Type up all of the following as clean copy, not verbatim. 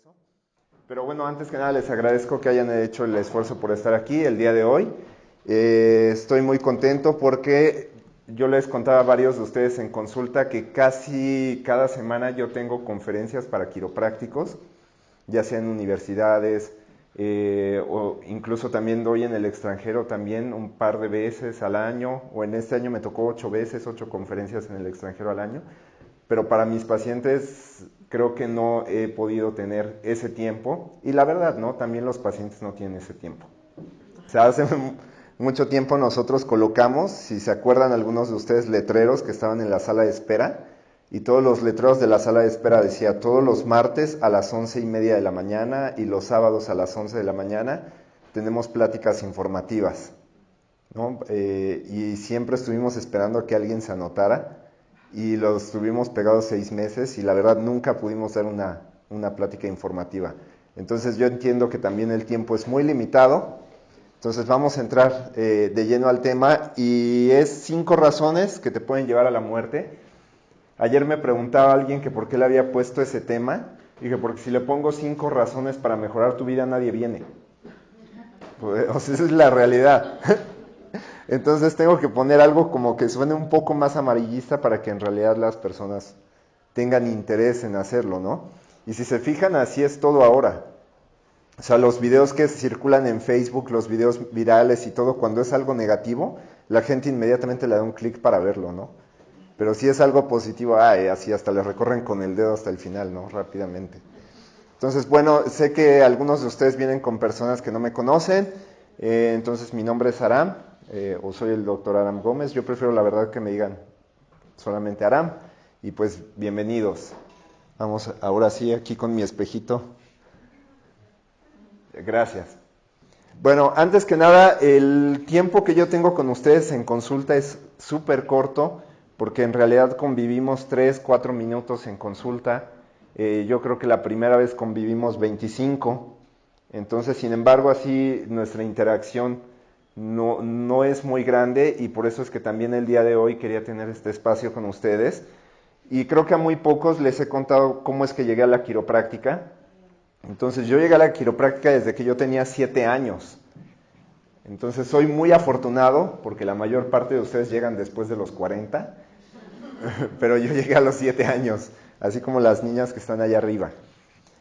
eso. Pero bueno, antes que nada les agradezco que hayan hecho el esfuerzo por estar aquí el día de hoy. Estoy muy contento porque yo les contaba a varios de ustedes en consulta que casi cada semana yo tengo conferencias para quiroprácticos, ya sea en universidades, o incluso también doy en el extranjero también un par de veces al año, o en este año me tocó 8 conferencias en el extranjero al año, pero para mis pacientes creo que no he podido tener ese tiempo, y la verdad, ¿no? También los pacientes no tienen ese tiempo. O sea, hace mucho tiempo nosotros colocamos, si se acuerdan algunos de ustedes, letreros que estaban en la sala de espera, y todos los letreros de la sala de espera decía todos los martes a las 11:30 de la mañana y los sábados a las 11 de la mañana tenemos pláticas informativas, ¿no? Y siempre estuvimos esperando que alguien se anotara y los tuvimos pegados 6 meses y la verdad nunca pudimos dar una plática informativa. Entonces yo entiendo que también el tiempo es muy limitado. Entonces vamos a entrar de lleno al tema y es 5 razones que te pueden llevar a la muerte. Ayer me preguntaba alguien que por qué le había puesto ese tema. Dije, porque si le pongo 5 razones para mejorar tu vida, nadie viene. Pues, o sea, esa es la realidad. Entonces tengo que poner algo como que suene un poco más amarillista para que en realidad las personas tengan interés en hacerlo, ¿no? Y si se fijan, así es todo ahora. O sea, los videos que circulan en Facebook, los videos virales y todo, cuando es algo negativo, la gente inmediatamente le da un clic para verlo, ¿no? Pero si es algo positivo, así hasta le recorren con el dedo hasta el final, ¿no? Rápidamente. Entonces, bueno, sé que algunos de ustedes vienen con personas que no me conocen, entonces mi nombre es Aram, o soy el doctor Aram Gómez. Yo prefiero la verdad que me digan solamente Aram, y pues bienvenidos. Vamos ahora sí aquí con mi espejito. Gracias. Bueno, antes que nada, el tiempo que yo tengo con ustedes en consulta es súper corto, porque en realidad convivimos 3, 4 minutos en consulta. Yo creo que la primera vez convivimos 25. Entonces, sin embargo, así nuestra interacción no es muy grande y por eso es que también el día de hoy quería tener este espacio con ustedes. Y creo que a muy pocos les he contado cómo es que llegué a la quiropráctica. Entonces yo llegué a la quiropráctica desde que yo tenía 7 años. Entonces soy muy afortunado porque la mayor parte de ustedes llegan después de los 40, pero yo llegué a los 7 años, así como las niñas que están allá arriba.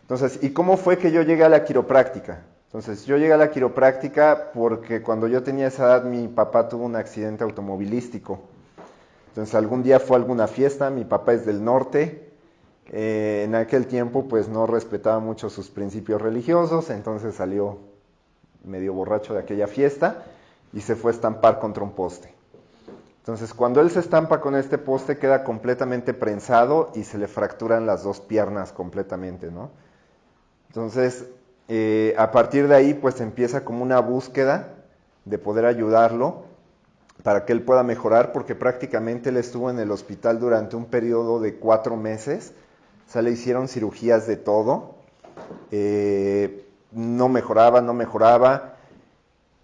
Entonces, ¿y cómo fue que yo llegué a la quiropráctica? Entonces, yo llegué a la quiropráctica porque cuando yo tenía esa edad mi papá tuvo un accidente automovilístico. Entonces, algún día fue a alguna fiesta, mi papá es del norte, en aquel tiempo pues no respetaba mucho sus principios religiosos, entonces salió medio borracho de aquella fiesta y se fue a estampar contra un poste. Entonces cuando él se estampa con este poste queda completamente prensado y se le fracturan las 2 piernas completamente, ¿no? Entonces a partir de ahí pues empieza como una búsqueda de poder ayudarlo para que él pueda mejorar, porque prácticamente él estuvo en el hospital durante un periodo de 4 meses, o sea, le hicieron cirugías de todo, no mejoraba.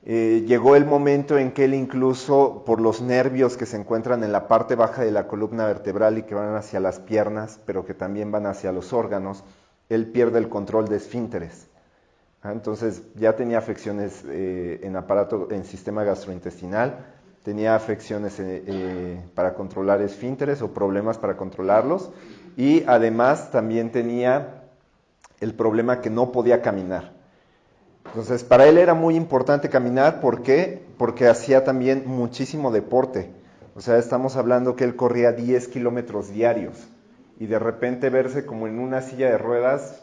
Llegó el momento en que él incluso, por los nervios que se encuentran en la parte baja de la columna vertebral y que van hacia las piernas, pero que también van hacia los órganos, él pierde el control de esfínteres. Entonces ya tenía afecciones en sistema gastrointestinal, tenía afecciones para controlar esfínteres o problemas para controlarlos, y además también tenía el problema que no podía caminar. Entonces para él era muy importante caminar. ¿Por qué? Porque hacía también muchísimo deporte. O sea, estamos hablando que él corría 10 kilómetros diarios y de repente verse como en una silla de ruedas,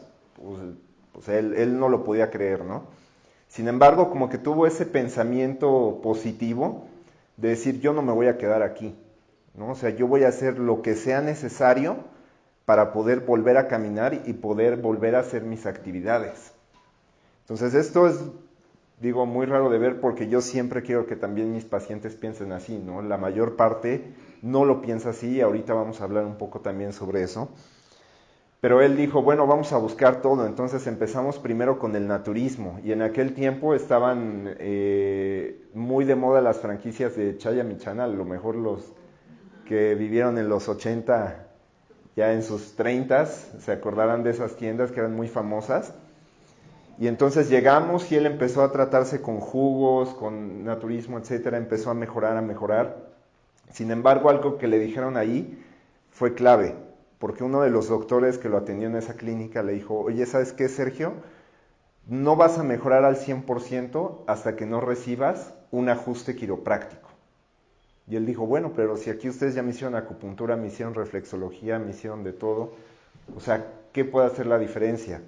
pues él no lo podía creer, ¿no? Sin embargo, como que tuvo ese pensamiento positivo de decir, yo no me voy a quedar aquí, ¿no? O sea, yo voy a hacer lo que sea necesario para poder volver a caminar y poder volver a hacer mis actividades. Entonces esto es, digo, muy raro de ver porque yo siempre quiero que también mis pacientes piensen así, ¿no? La mayor parte no lo piensa así y ahorita vamos a hablar un poco también sobre eso. Pero él dijo, bueno, vamos a buscar todo. Entonces empezamos primero con el naturismo y en aquel tiempo estaban muy de moda las franquicias de Chaya Michana, a lo mejor los que vivieron en los 80 ya en sus 30s, se acordarán de esas tiendas que eran muy famosas. Y entonces llegamos y él empezó a tratarse con jugos, con naturismo, etcétera, empezó a mejorar, a mejorar. Sin embargo, algo que le dijeron ahí fue clave, porque uno de los doctores que lo atendió en esa clínica le dijo, oye, ¿sabes qué, Sergio? No vas a mejorar al 100% hasta que no recibas un ajuste quiropráctico. Y él dijo, bueno, pero si aquí ustedes ya me hicieron acupuntura, me hicieron reflexología, me hicieron de todo, o sea, ¿qué puede hacer la diferencia?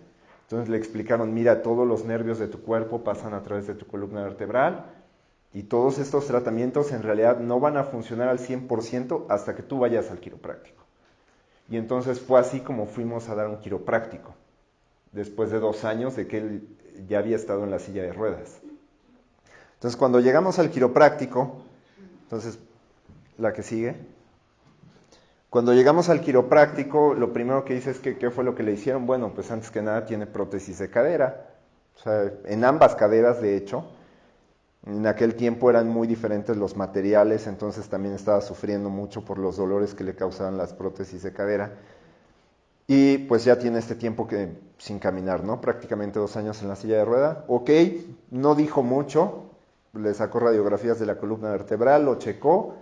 Entonces le explicaron, mira, todos los nervios de tu cuerpo pasan a través de tu columna vertebral y todos estos tratamientos en realidad no van a funcionar al 100% hasta que tú vayas al quiropráctico. Y entonces fue así como fuimos a dar un quiropráctico, después de 2 años de que él ya había estado en la silla de ruedas. Entonces cuando llegamos al quiropráctico, entonces la que sigue, cuando llegamos al quiropráctico, lo primero que dice es que ¿qué fue lo que le hicieron? Bueno, pues antes que nada tiene prótesis de cadera, o sea, en ambas caderas de hecho. En aquel tiempo eran muy diferentes los materiales, entonces también estaba sufriendo mucho por los dolores que le causaban las prótesis de cadera. Y pues ya tiene este tiempo que sin caminar, ¿no? Prácticamente 2 años en la silla de rueda. Ok, no dijo mucho, le sacó radiografías de la columna vertebral, lo checó,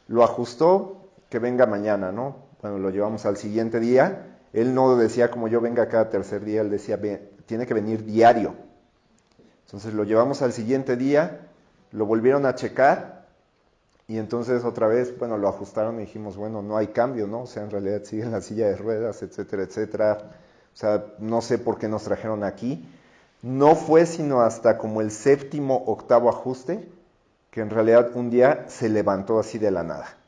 lo ajustó, que venga mañana, ¿no? Bueno, lo llevamos al siguiente día. Él no decía como yo venga cada tercer día, él decía, tiene que venir diario. Entonces lo llevamos al siguiente día, lo volvieron a checar y entonces otra vez, bueno, lo ajustaron y dijimos, bueno, no hay cambio, ¿no? O sea, en realidad sigue en la silla de ruedas, etcétera, etcétera. O sea, no sé por qué nos trajeron aquí. No fue sino hasta como el 7º, 8º ajuste que en realidad un día se levantó así de la nada.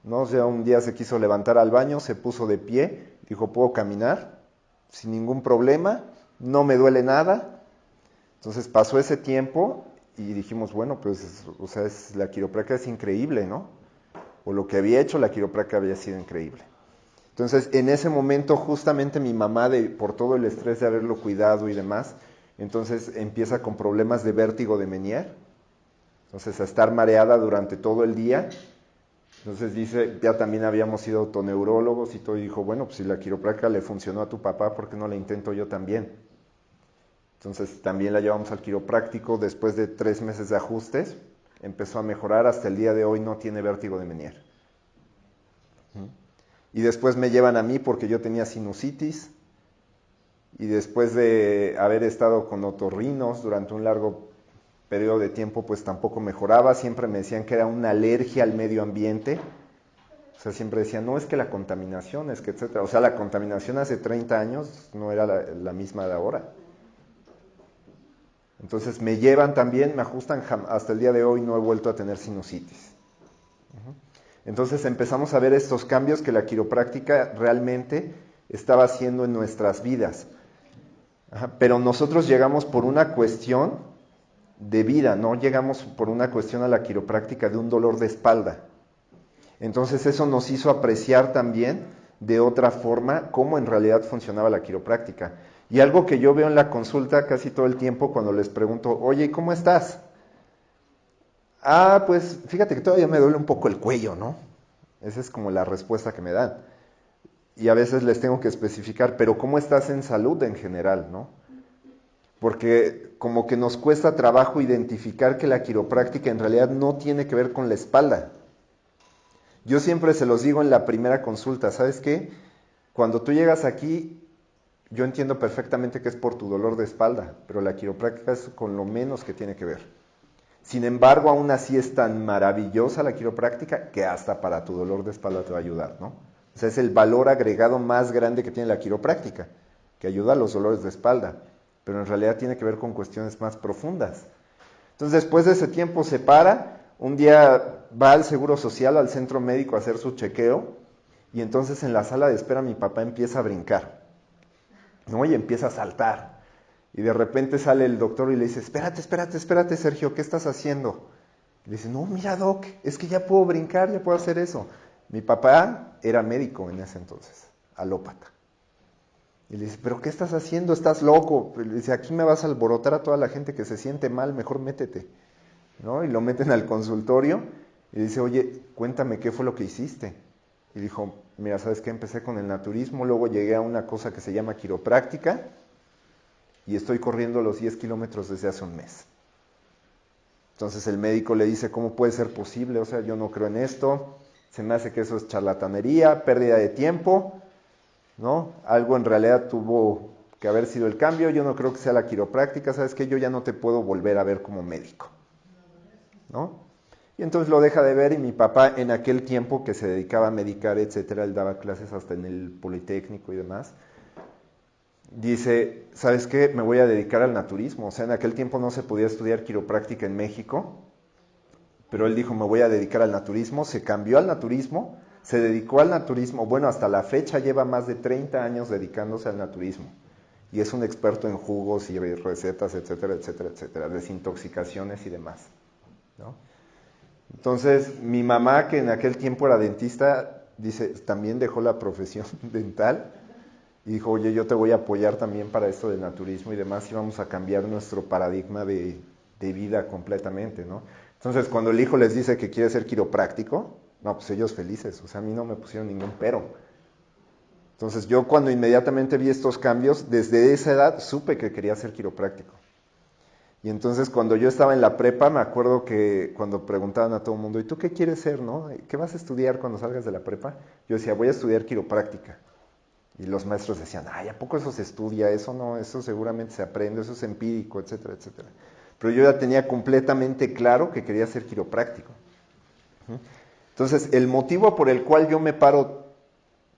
¿No? O sea, un día se quiso levantar al baño, se puso de pie, dijo, puedo caminar sin ningún problema, no me duele nada. Entonces pasó ese tiempo y dijimos, bueno, pues, o sea, la quiropráctica es increíble, ¿no? O lo que había hecho la quiropráctica había sido increíble. Entonces, en ese momento, justamente mi mamá, por todo el estrés de haberlo cuidado y demás, entonces empieza con problemas de vértigo de Meniere, entonces a estar mareada durante todo el día. Entonces dice, ya también habíamos sido autoneurólogos y todo, y dijo, bueno, pues si la quiropráctica le funcionó a tu papá, ¿por qué no la intento yo también? Entonces también la llevamos al quiropráctico, después de 3 meses de ajustes, empezó a mejorar, hasta el día de hoy no tiene vértigo de Meniere. Y después me llevan a mí porque yo tenía sinusitis, y después de haber estado con otorrinos durante un largo periodo de tiempo, pues tampoco mejoraba, siempre me decían que era una alergia al medio ambiente, o sea, siempre decían, no, es que la contaminación, es que etcétera, o sea, la contaminación hace 30 años no era la misma de ahora. Entonces me llevan también, me ajustan, hasta el día de hoy no he vuelto a tener sinusitis. Entonces empezamos a ver estos cambios que la quiropráctica realmente estaba haciendo en nuestras vidas. Pero nosotros llegamos por una cuestión de vida, no llegamos por una cuestión a la quiropráctica de un dolor de espalda. Entonces eso nos hizo apreciar también de otra forma cómo en realidad funcionaba la quiropráctica. Y algo que yo veo en la consulta casi todo el tiempo cuando les pregunto, oye, ¿cómo estás? Ah, pues fíjate que todavía me duele un poco el cuello, ¿no? Esa es como la respuesta que me dan. Y a veces les tengo que especificar, pero ¿cómo estás en salud en general, no? Porque como que nos cuesta trabajo identificar que la quiropráctica en realidad no tiene que ver con la espalda. Yo siempre se los digo en la primera consulta, ¿sabes qué? Cuando tú llegas aquí, yo entiendo perfectamente que es por tu dolor de espalda, pero la quiropráctica es con lo menos que tiene que ver. Sin embargo, aún así es tan maravillosa la quiropráctica que hasta para tu dolor de espalda te va a ayudar, ¿no? O sea, es el valor agregado más grande que tiene la quiropráctica, que ayuda a los dolores de espalda, pero en realidad tiene que ver con cuestiones más profundas. Entonces, después de ese tiempo se para, un día va al Seguro Social, al centro médico a hacer su chequeo, y entonces en la sala de espera mi papá empieza a brincar, ¿no? Y empieza a saltar. Y de repente sale el doctor y le dice, espérate, Sergio, ¿qué estás haciendo? Y le dice, no, mira, Doc, es que ya puedo brincar, ya puedo hacer eso. Mi papá era médico en ese entonces, alópata. Y le dice, ¿pero qué estás haciendo? ¿Estás loco? Y le dice, aquí me vas a alborotar a toda la gente que se siente mal, mejor métete, ¿no? Y lo meten al consultorio y dice, oye, cuéntame qué fue lo que hiciste. y dijo, mira, ¿sabes qué? Empecé con el naturismo, luego llegué a una cosa que se llama quiropráctica y estoy corriendo los 10 kilómetros desde hace un mes. Entonces el médico le dice, ¿cómo puede ser posible? O sea, yo no creo en esto, se me hace que eso es charlatanería, pérdida de tiempo, ¿no? Algo en realidad tuvo que haber sido el cambio, yo no creo que sea la quiropráctica, ¿sabes qué? Yo ya no te puedo volver a ver como médico, ¿no? Y entonces lo deja de ver y mi papá en aquel tiempo que se dedicaba a medicar, etcétera, él daba clases hasta en el Politécnico y demás, dice, ¿sabes qué? Me voy a dedicar al naturismo. O sea, en aquel tiempo no se podía estudiar quiropráctica en México, pero él dijo, me voy a dedicar al naturismo, se cambió al naturismo, se dedicó al naturismo, bueno, hasta la fecha lleva más de 30 años dedicándose al naturismo. Y es un experto en jugos y recetas, etcétera, etcétera, etcétera, desintoxicaciones y demás, ¿no? Entonces, mi mamá, que en aquel tiempo era dentista, dice, también dejó la profesión dental y dijo, oye, yo te voy a apoyar también para esto del naturismo y demás y vamos a cambiar nuestro paradigma de vida completamente, ¿no? Entonces, cuando el hijo les dice que quiere ser quiropráctico, no, pues ellos felices, o sea, a mí no me pusieron ningún pero. Entonces, yo cuando inmediatamente vi estos cambios, desde esa edad supe que quería ser quiropráctico. Y entonces cuando yo estaba en la prepa, me acuerdo que cuando preguntaban a todo el mundo, ¿y tú qué quieres ser, no? ¿Qué vas a estudiar cuando salgas de la prepa? Yo decía, voy a estudiar quiropráctica. Y los maestros decían, ay, ¿a poco eso se estudia? Eso no, eso seguramente se aprende, eso es empírico, etcétera, etcétera. Pero yo ya tenía completamente claro que quería ser quiropráctico. Entonces, el motivo por el cual yo me paro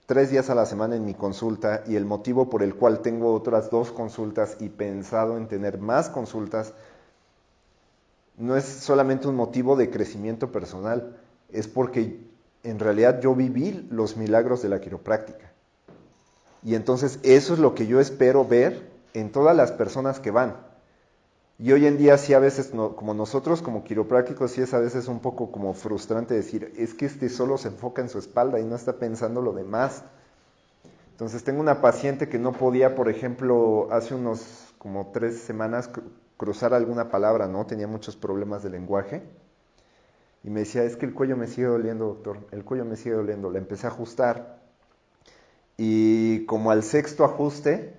3 días a la semana en mi consulta y el motivo por el cual tengo otras 2 consultas y pensado en tener más consultas, no es solamente un motivo de crecimiento personal, es porque en realidad yo viví los milagros de la quiropráctica. Y entonces eso es lo que yo espero ver en todas las personas que van. Y hoy en día sí a veces, como nosotros como quiroprácticos, sí es a veces un poco como frustrante decir, es que este solo se enfoca en su espalda y no está pensando lo demás. Entonces tengo una paciente que no podía, por ejemplo, hace unos como 3 semanas cruzar alguna palabra, ¿no? Tenía muchos problemas de lenguaje. Y me decía, es que el cuello me sigue doliendo, doctor, el cuello me sigue doliendo. La empecé a ajustar y como al 6.º ajuste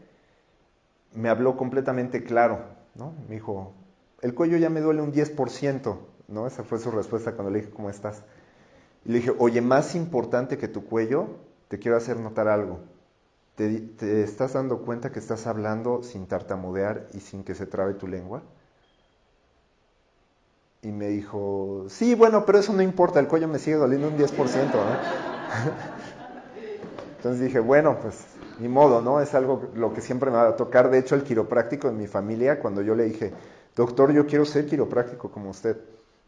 me habló completamente claro, ¿no? Me dijo, el cuello ya me duele un 10%, ¿no? Esa fue su respuesta cuando le dije, ¿cómo estás? Y le dije, oye, más importante que tu cuello, te quiero hacer notar algo. ¿Te estás dando cuenta que estás hablando sin tartamudear y sin que se trabe tu lengua? Y me dijo, sí, bueno, pero eso no importa, el cuello me sigue doliendo un 10%, ¿no? Entonces dije, bueno, pues ni modo, ¿no? Es algo lo que siempre me va a tocar. De hecho, el quiropráctico en mi familia, cuando yo le dije, doctor, yo quiero ser quiropráctico como usted,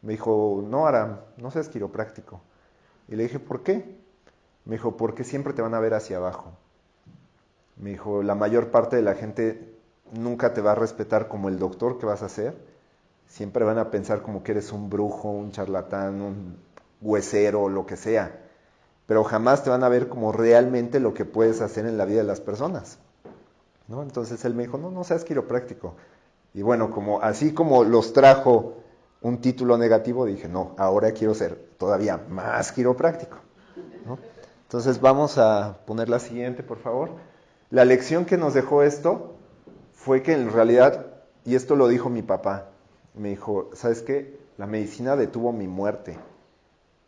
me dijo, no, Aram, no seas quiropráctico. Y le dije, ¿por qué? Me dijo, porque siempre te van a ver hacia abajo. Me dijo, la mayor parte de la gente nunca te va a respetar como el doctor que vas a ser. Siempre van a pensar como que eres un brujo, un charlatán, un huesero, lo que sea. Pero jamás te van a ver como realmente lo que puedes hacer en la vida de las personas, ¿no? Entonces él me dijo, no, no seas quiropráctico. Y bueno, así como los trajo un título negativo, dije, no, ahora quiero ser todavía más quiropráctico, ¿no? Entonces vamos a poner la siguiente, por favor. La lección que nos dejó esto fue que en realidad, y esto lo dijo mi papá, me dijo, ¿sabes qué? La medicina detuvo mi muerte,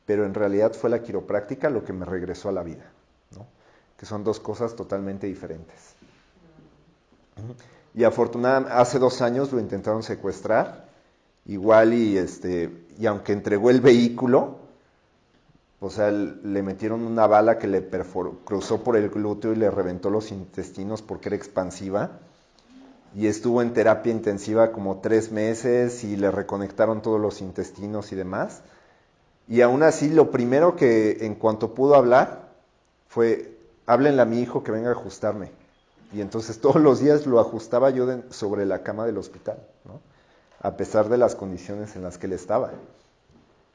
pero en realidad fue la quiropráctica lo que me regresó a la vida, ¿no? Que son 2 cosas totalmente diferentes. Y afortunadamente, hace 2 años lo intentaron secuestrar, igual y aunque entregó el vehículo, o sea, le metieron una bala que le cruzó por el glúteo y le reventó los intestinos porque era expansiva. Y estuvo en terapia intensiva como 3 meses y le reconectaron todos los intestinos y demás. Y aún así, lo primero que en cuanto pudo hablar fue, háblenle a mi hijo que venga a ajustarme. Y entonces todos los días lo ajustaba yo sobre la cama del hospital, ¿no? A pesar de las condiciones en las que él estaba,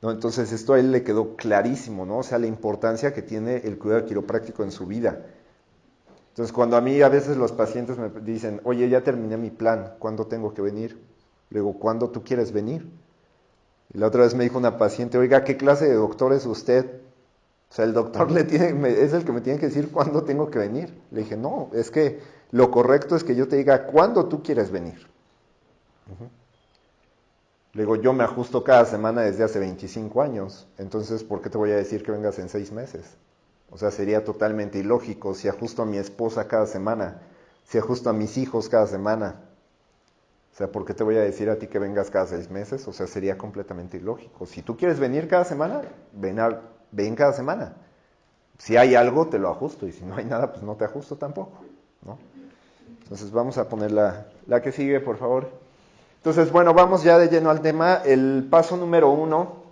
¿no? Entonces esto a él le quedó clarísimo, ¿no? O sea, la importancia que tiene el cuidado quiropráctico en su vida. Entonces cuando a mí a veces los pacientes me dicen, oye, ya terminé mi plan, ¿cuándo tengo que venir? Le digo, ¿cuándo tú quieres venir? Y la otra vez me dijo una paciente, oiga, ¿qué clase de doctor es usted? O sea, el doctor es el que me tiene que decir cuándo tengo que venir. Le dije, no, es que lo correcto es que yo te diga cuándo tú quieres venir. Le digo, yo me ajusto cada semana desde hace 25 años, entonces, ¿por qué te voy a decir que vengas en 6 meses? O sea, sería totalmente ilógico si ajusto a mi esposa cada semana, si ajusto a mis hijos cada semana. O sea, ¿por qué te voy a decir a ti que vengas cada 6 meses? O sea, sería completamente ilógico. Si tú quieres venir cada semana, ven cada semana. Si hay algo, te lo ajusto, y si no hay nada, pues no te ajusto tampoco, ¿no? Entonces vamos a poner la que sigue, por favor. Entonces, bueno, vamos ya de lleno al tema. El paso número 1,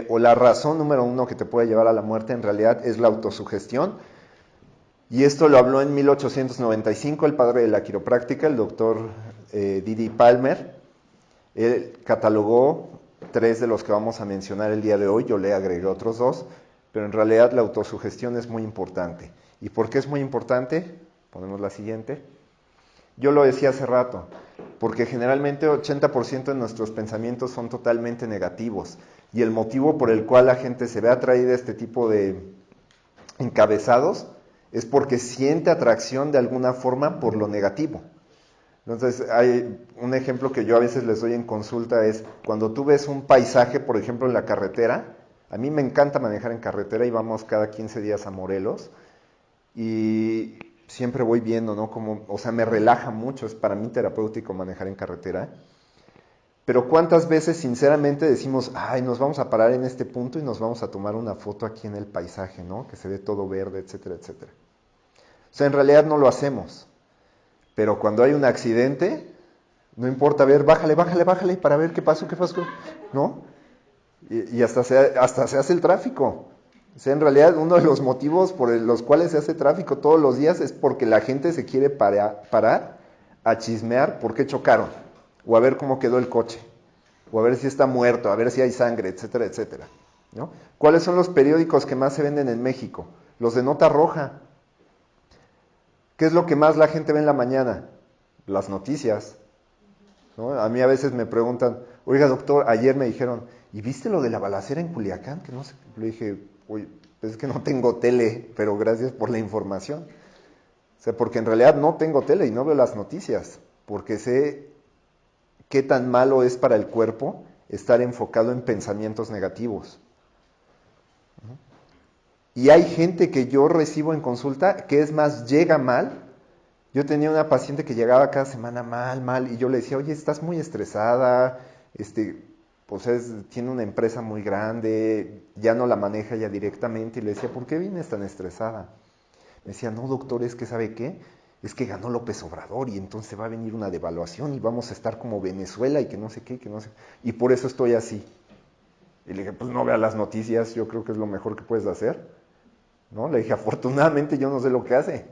o la razón número 1 que te puede llevar a la muerte, en realidad es la autosugestión. Y esto lo habló en 1895 el padre de la quiropráctica, el doctor Didi Palmer. Él catalogó 3 de los que vamos a mencionar el día de hoy, yo le agregué otros 2, pero en realidad la autosugestión es muy importante. ¿Y por qué es muy importante? Ponemos la siguiente. Yo lo decía hace rato, porque generalmente 80% de nuestros pensamientos son totalmente negativos, y el motivo por el cual la gente se ve atraída a este tipo de encabezados es porque siente atracción de alguna forma por lo negativo. Entonces, hay un ejemplo que yo a veces les doy en consulta es, cuando tú ves un paisaje, por ejemplo, en la carretera, a mí me encanta manejar en carretera y vamos cada 15 días a Morelos, y siempre voy viendo, ¿no? Como, o sea, me relaja mucho, es para mí terapéutico manejar en carretera. Pero ¿cuántas veces sinceramente decimos, ay, nos vamos a parar en este punto y nos vamos a tomar una foto aquí en el paisaje, ¿no? Que se ve todo verde, etcétera, etcétera. O sea, en realidad no lo hacemos. Pero cuando hay un accidente, no importa, a ver, bájale para ver qué pasó, ¿no? Y hasta se hace el tráfico. O sea, en realidad uno de los motivos por los cuales se hace tráfico todos los días es porque la gente se quiere parar a chismear por qué chocaron, o a ver cómo quedó el coche, o a ver si está muerto, a ver si hay sangre, etcétera, etcétera, ¿no? ¿Cuáles son los periódicos que más se venden en México? Los de nota roja. ¿Qué es lo que más la gente ve en la mañana? Las noticias, ¿no? A mí a veces me preguntan, oiga doctor, ayer me dijeron, ¿y viste lo de la balacera en Culiacán? Que no sé. Le dije, oye, pues es que no tengo tele, pero gracias por la información. O sea, porque en realidad no tengo tele y no veo las noticias, porque sé qué tan malo es para el cuerpo estar enfocado en pensamientos negativos. Y hay gente que yo recibo en consulta que es más, llega mal. Yo tenía una paciente que llegaba cada semana mal, y yo le decía, oye, estás muy estresada, pues tiene una empresa muy grande, ya no la maneja ya directamente, y le decía, ¿por qué vienes tan estresada? Me decía, no doctor, es que ¿sabe qué? Es que ganó López Obrador y entonces va a venir una devaluación y vamos a estar como Venezuela y que no sé qué, que no sé, y por eso estoy así. Y le dije, pues no vea las noticias, yo creo que es lo mejor que puedes hacer, ¿no? Le dije, afortunadamente yo no sé lo que hace.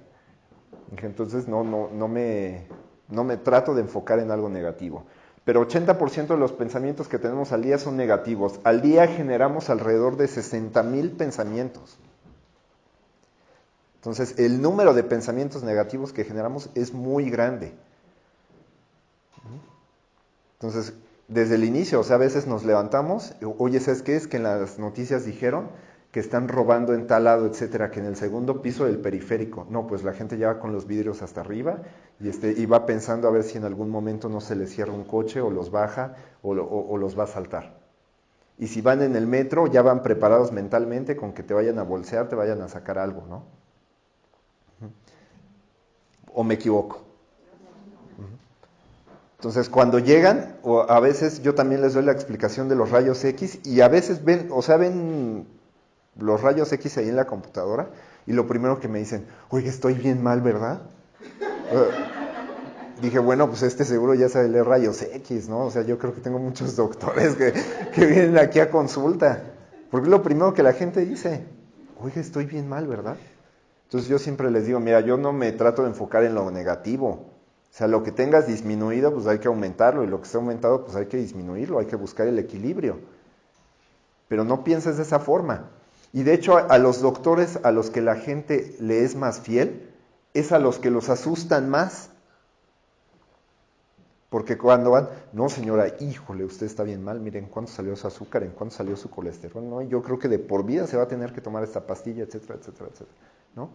Dije, entonces no me trato de enfocar en algo negativo. Pero 80% de los pensamientos que tenemos al día son negativos. Al día generamos alrededor de 60,000 pensamientos. Entonces, el número de pensamientos negativos que generamos es muy grande. Entonces, desde el inicio, o sea, a veces nos levantamos, oye, ¿sabes qué? Es que en las noticias dijeron que están robando en tal lado, etcétera, que en el segundo piso del periférico. No, pues la gente ya va con los vidrios hasta arriba y va pensando a ver si en algún momento no se les cierra un coche o los baja o los va a asaltar. Y si van en el metro, ya van preparados mentalmente con que te vayan a bolsear, te vayan a sacar algo, ¿no? ¿O me equivoco? Entonces, cuando llegan, o a veces yo también les doy la explicación de los rayos X y a veces ven, o sea, ven los rayos X ahí en la computadora y lo primero que me dicen, oye, estoy bien mal, ¿verdad? Dije, bueno, pues seguro ya sabe leer rayos X, ¿no? O sea, yo creo que tengo muchos doctores que vienen aquí a consulta, porque es lo primero que la gente dice, oye, estoy bien mal, ¿verdad? Entonces yo siempre les digo, mira, yo no me trato de enfocar en lo negativo. O sea, lo que tengas disminuido, pues hay que aumentarlo, y lo que esté aumentado, pues hay que disminuirlo, hay que buscar el equilibrio. Pero no pienses de esa forma. Y de hecho, a los doctores a los que la gente le es más fiel, es a los que los asustan más. Porque cuando van, no señora, híjole, usted está bien mal, miren cuánto salió su azúcar, en cuánto salió su colesterol, ¿no? Yo creo que de por vida se va a tener que tomar esta pastilla, etcétera, etcétera, etcétera, ¿no?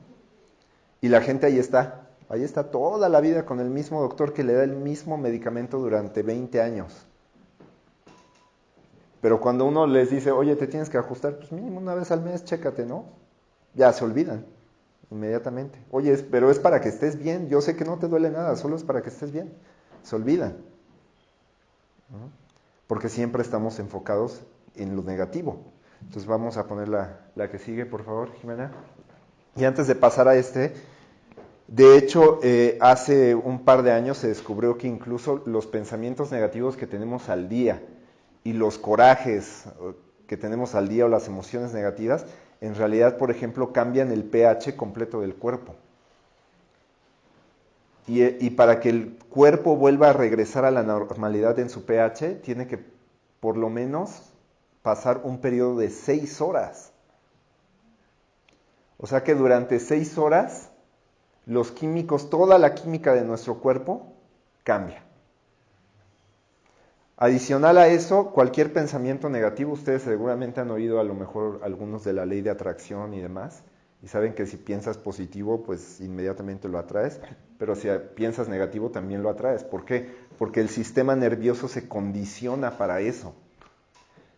Y la gente ahí está toda la vida con el mismo doctor que le da el mismo medicamento durante 20 años. Pero cuando uno les dice, oye, te tienes que ajustar, pues mínimo una vez al mes, chécate, ¿no? Ya se olvidan inmediatamente. Oye, pero es para que estés bien, yo sé que no te duele nada, solo es para que estés bien. Se olvidan, ¿no? Porque siempre estamos enfocados en lo negativo. Entonces vamos a poner la que sigue, por favor, Jimena. Y antes de pasar a de hecho, hace un par de años se descubrió que incluso los pensamientos negativos que tenemos al día y los corajes que tenemos al día o las emociones negativas, en realidad, por ejemplo, cambian el pH completo del cuerpo. Y para que el cuerpo vuelva a regresar a la normalidad en su pH, tiene que por lo menos pasar un periodo de 6 horas. O sea que durante 6 horas, los químicos, toda la química de nuestro cuerpo cambia. Adicional a eso, cualquier pensamiento negativo, ustedes seguramente han oído a lo mejor algunos de la ley de atracción y demás, y saben que si piensas positivo, pues inmediatamente lo atraes, pero si piensas negativo también lo atraes. ¿Por qué? Porque el sistema nervioso se condiciona para eso.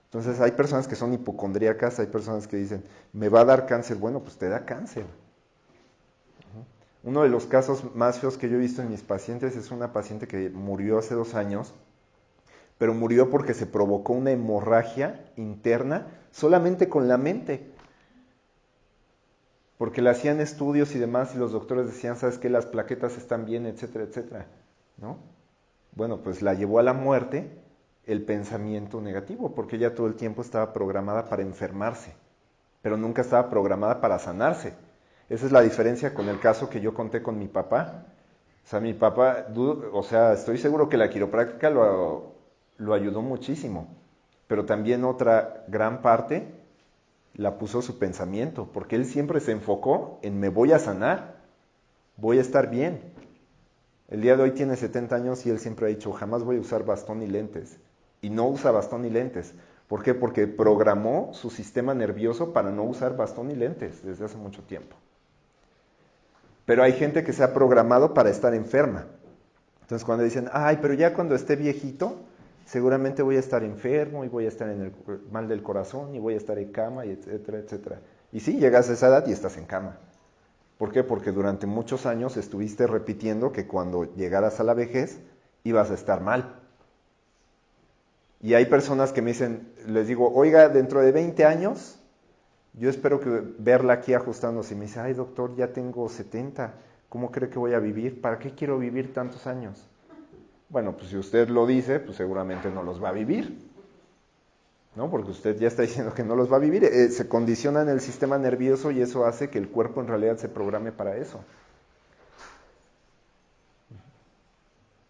Entonces hay personas que son hipocondríacas, hay personas que dicen, me va a dar cáncer, bueno, pues te da cáncer. Uno de los casos más feos que yo he visto en mis pacientes es una paciente que murió hace 2 años, pero murió porque se provocó una hemorragia interna solamente con la mente. Porque le hacían estudios y demás y los doctores decían, ¿sabes qué? Las plaquetas están bien, etcétera, etcétera, ¿no? Bueno, pues la llevó a la muerte el pensamiento negativo, porque ella todo el tiempo estaba programada para enfermarse, pero nunca estaba programada para sanarse. Esa es la diferencia con el caso que yo conté con mi papá. O sea, mi papá, estoy seguro que la quiropráctica lo ayudó muchísimo, pero también otra gran parte la puso su pensamiento, porque él siempre se enfocó en me voy a sanar, voy a estar bien. El día de hoy tiene 70 años y él siempre ha dicho, jamás voy a usar bastón y lentes. Y no usa bastón y lentes. ¿Por qué? Porque programó su sistema nervioso para no usar bastón y lentes desde hace mucho tiempo. Pero hay gente que se ha programado para estar enferma. Entonces cuando dicen, ay, pero ya cuando esté viejito, seguramente voy a estar enfermo y voy a estar en el mal del corazón y voy a estar en cama, y etcétera, etcétera. Y sí, llegas a esa edad y estás en cama. ¿Por qué? Porque durante muchos años estuviste repitiendo que cuando llegaras a la vejez ibas a estar mal. Y hay personas que me dicen, les digo, oiga, dentro de 20 años, yo espero que verla aquí ajustándose. Y me dice, ay doctor, ya tengo 70, ¿cómo cree que voy a vivir? ¿Para qué quiero vivir tantos años? Bueno, pues si usted lo dice, pues seguramente no los va a vivir, ¿no? Porque usted ya está diciendo que no los va a vivir. Se condiciona en el sistema nervioso y eso hace que el cuerpo en realidad se programe para eso.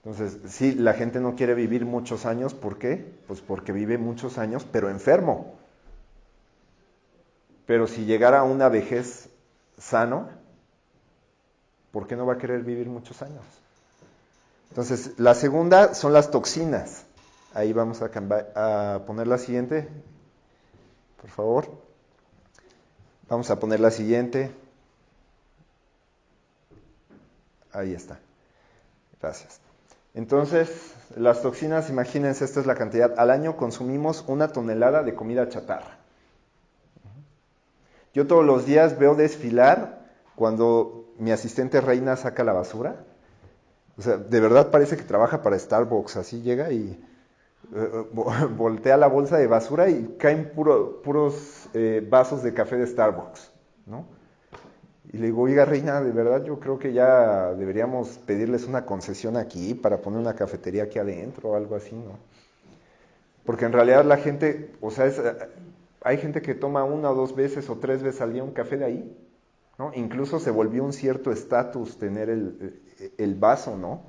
Entonces, sí, la gente no quiere vivir muchos años, ¿por qué? Pues porque vive muchos años, pero enfermo. Pero si llegara a una vejez sano, ¿por qué no va a querer vivir muchos años? Entonces, la segunda son las toxinas. Ahí vamos a poner la siguiente, por favor. Vamos a poner la siguiente. Ahí está. Gracias. Entonces, las toxinas, imagínense, esta es la cantidad. Al año consumimos 1 tonelada de comida chatarra. Yo todos los días veo desfilar cuando mi asistente Reina saca la basura. O sea, de verdad parece que trabaja para Starbucks. Así llega y voltea la bolsa de basura y caen puros vasos de café de Starbucks, ¿no? Y le digo, oiga Reina, de verdad yo creo que ya deberíamos pedirles una concesión aquí para poner una cafetería aquí adentro o algo así, ¿no? Porque en realidad la gente, o sea, hay gente que toma 1 o 2 veces o 3 veces al día un café de ahí, ¿no? Incluso se volvió un cierto estatus tener el vaso, ¿no?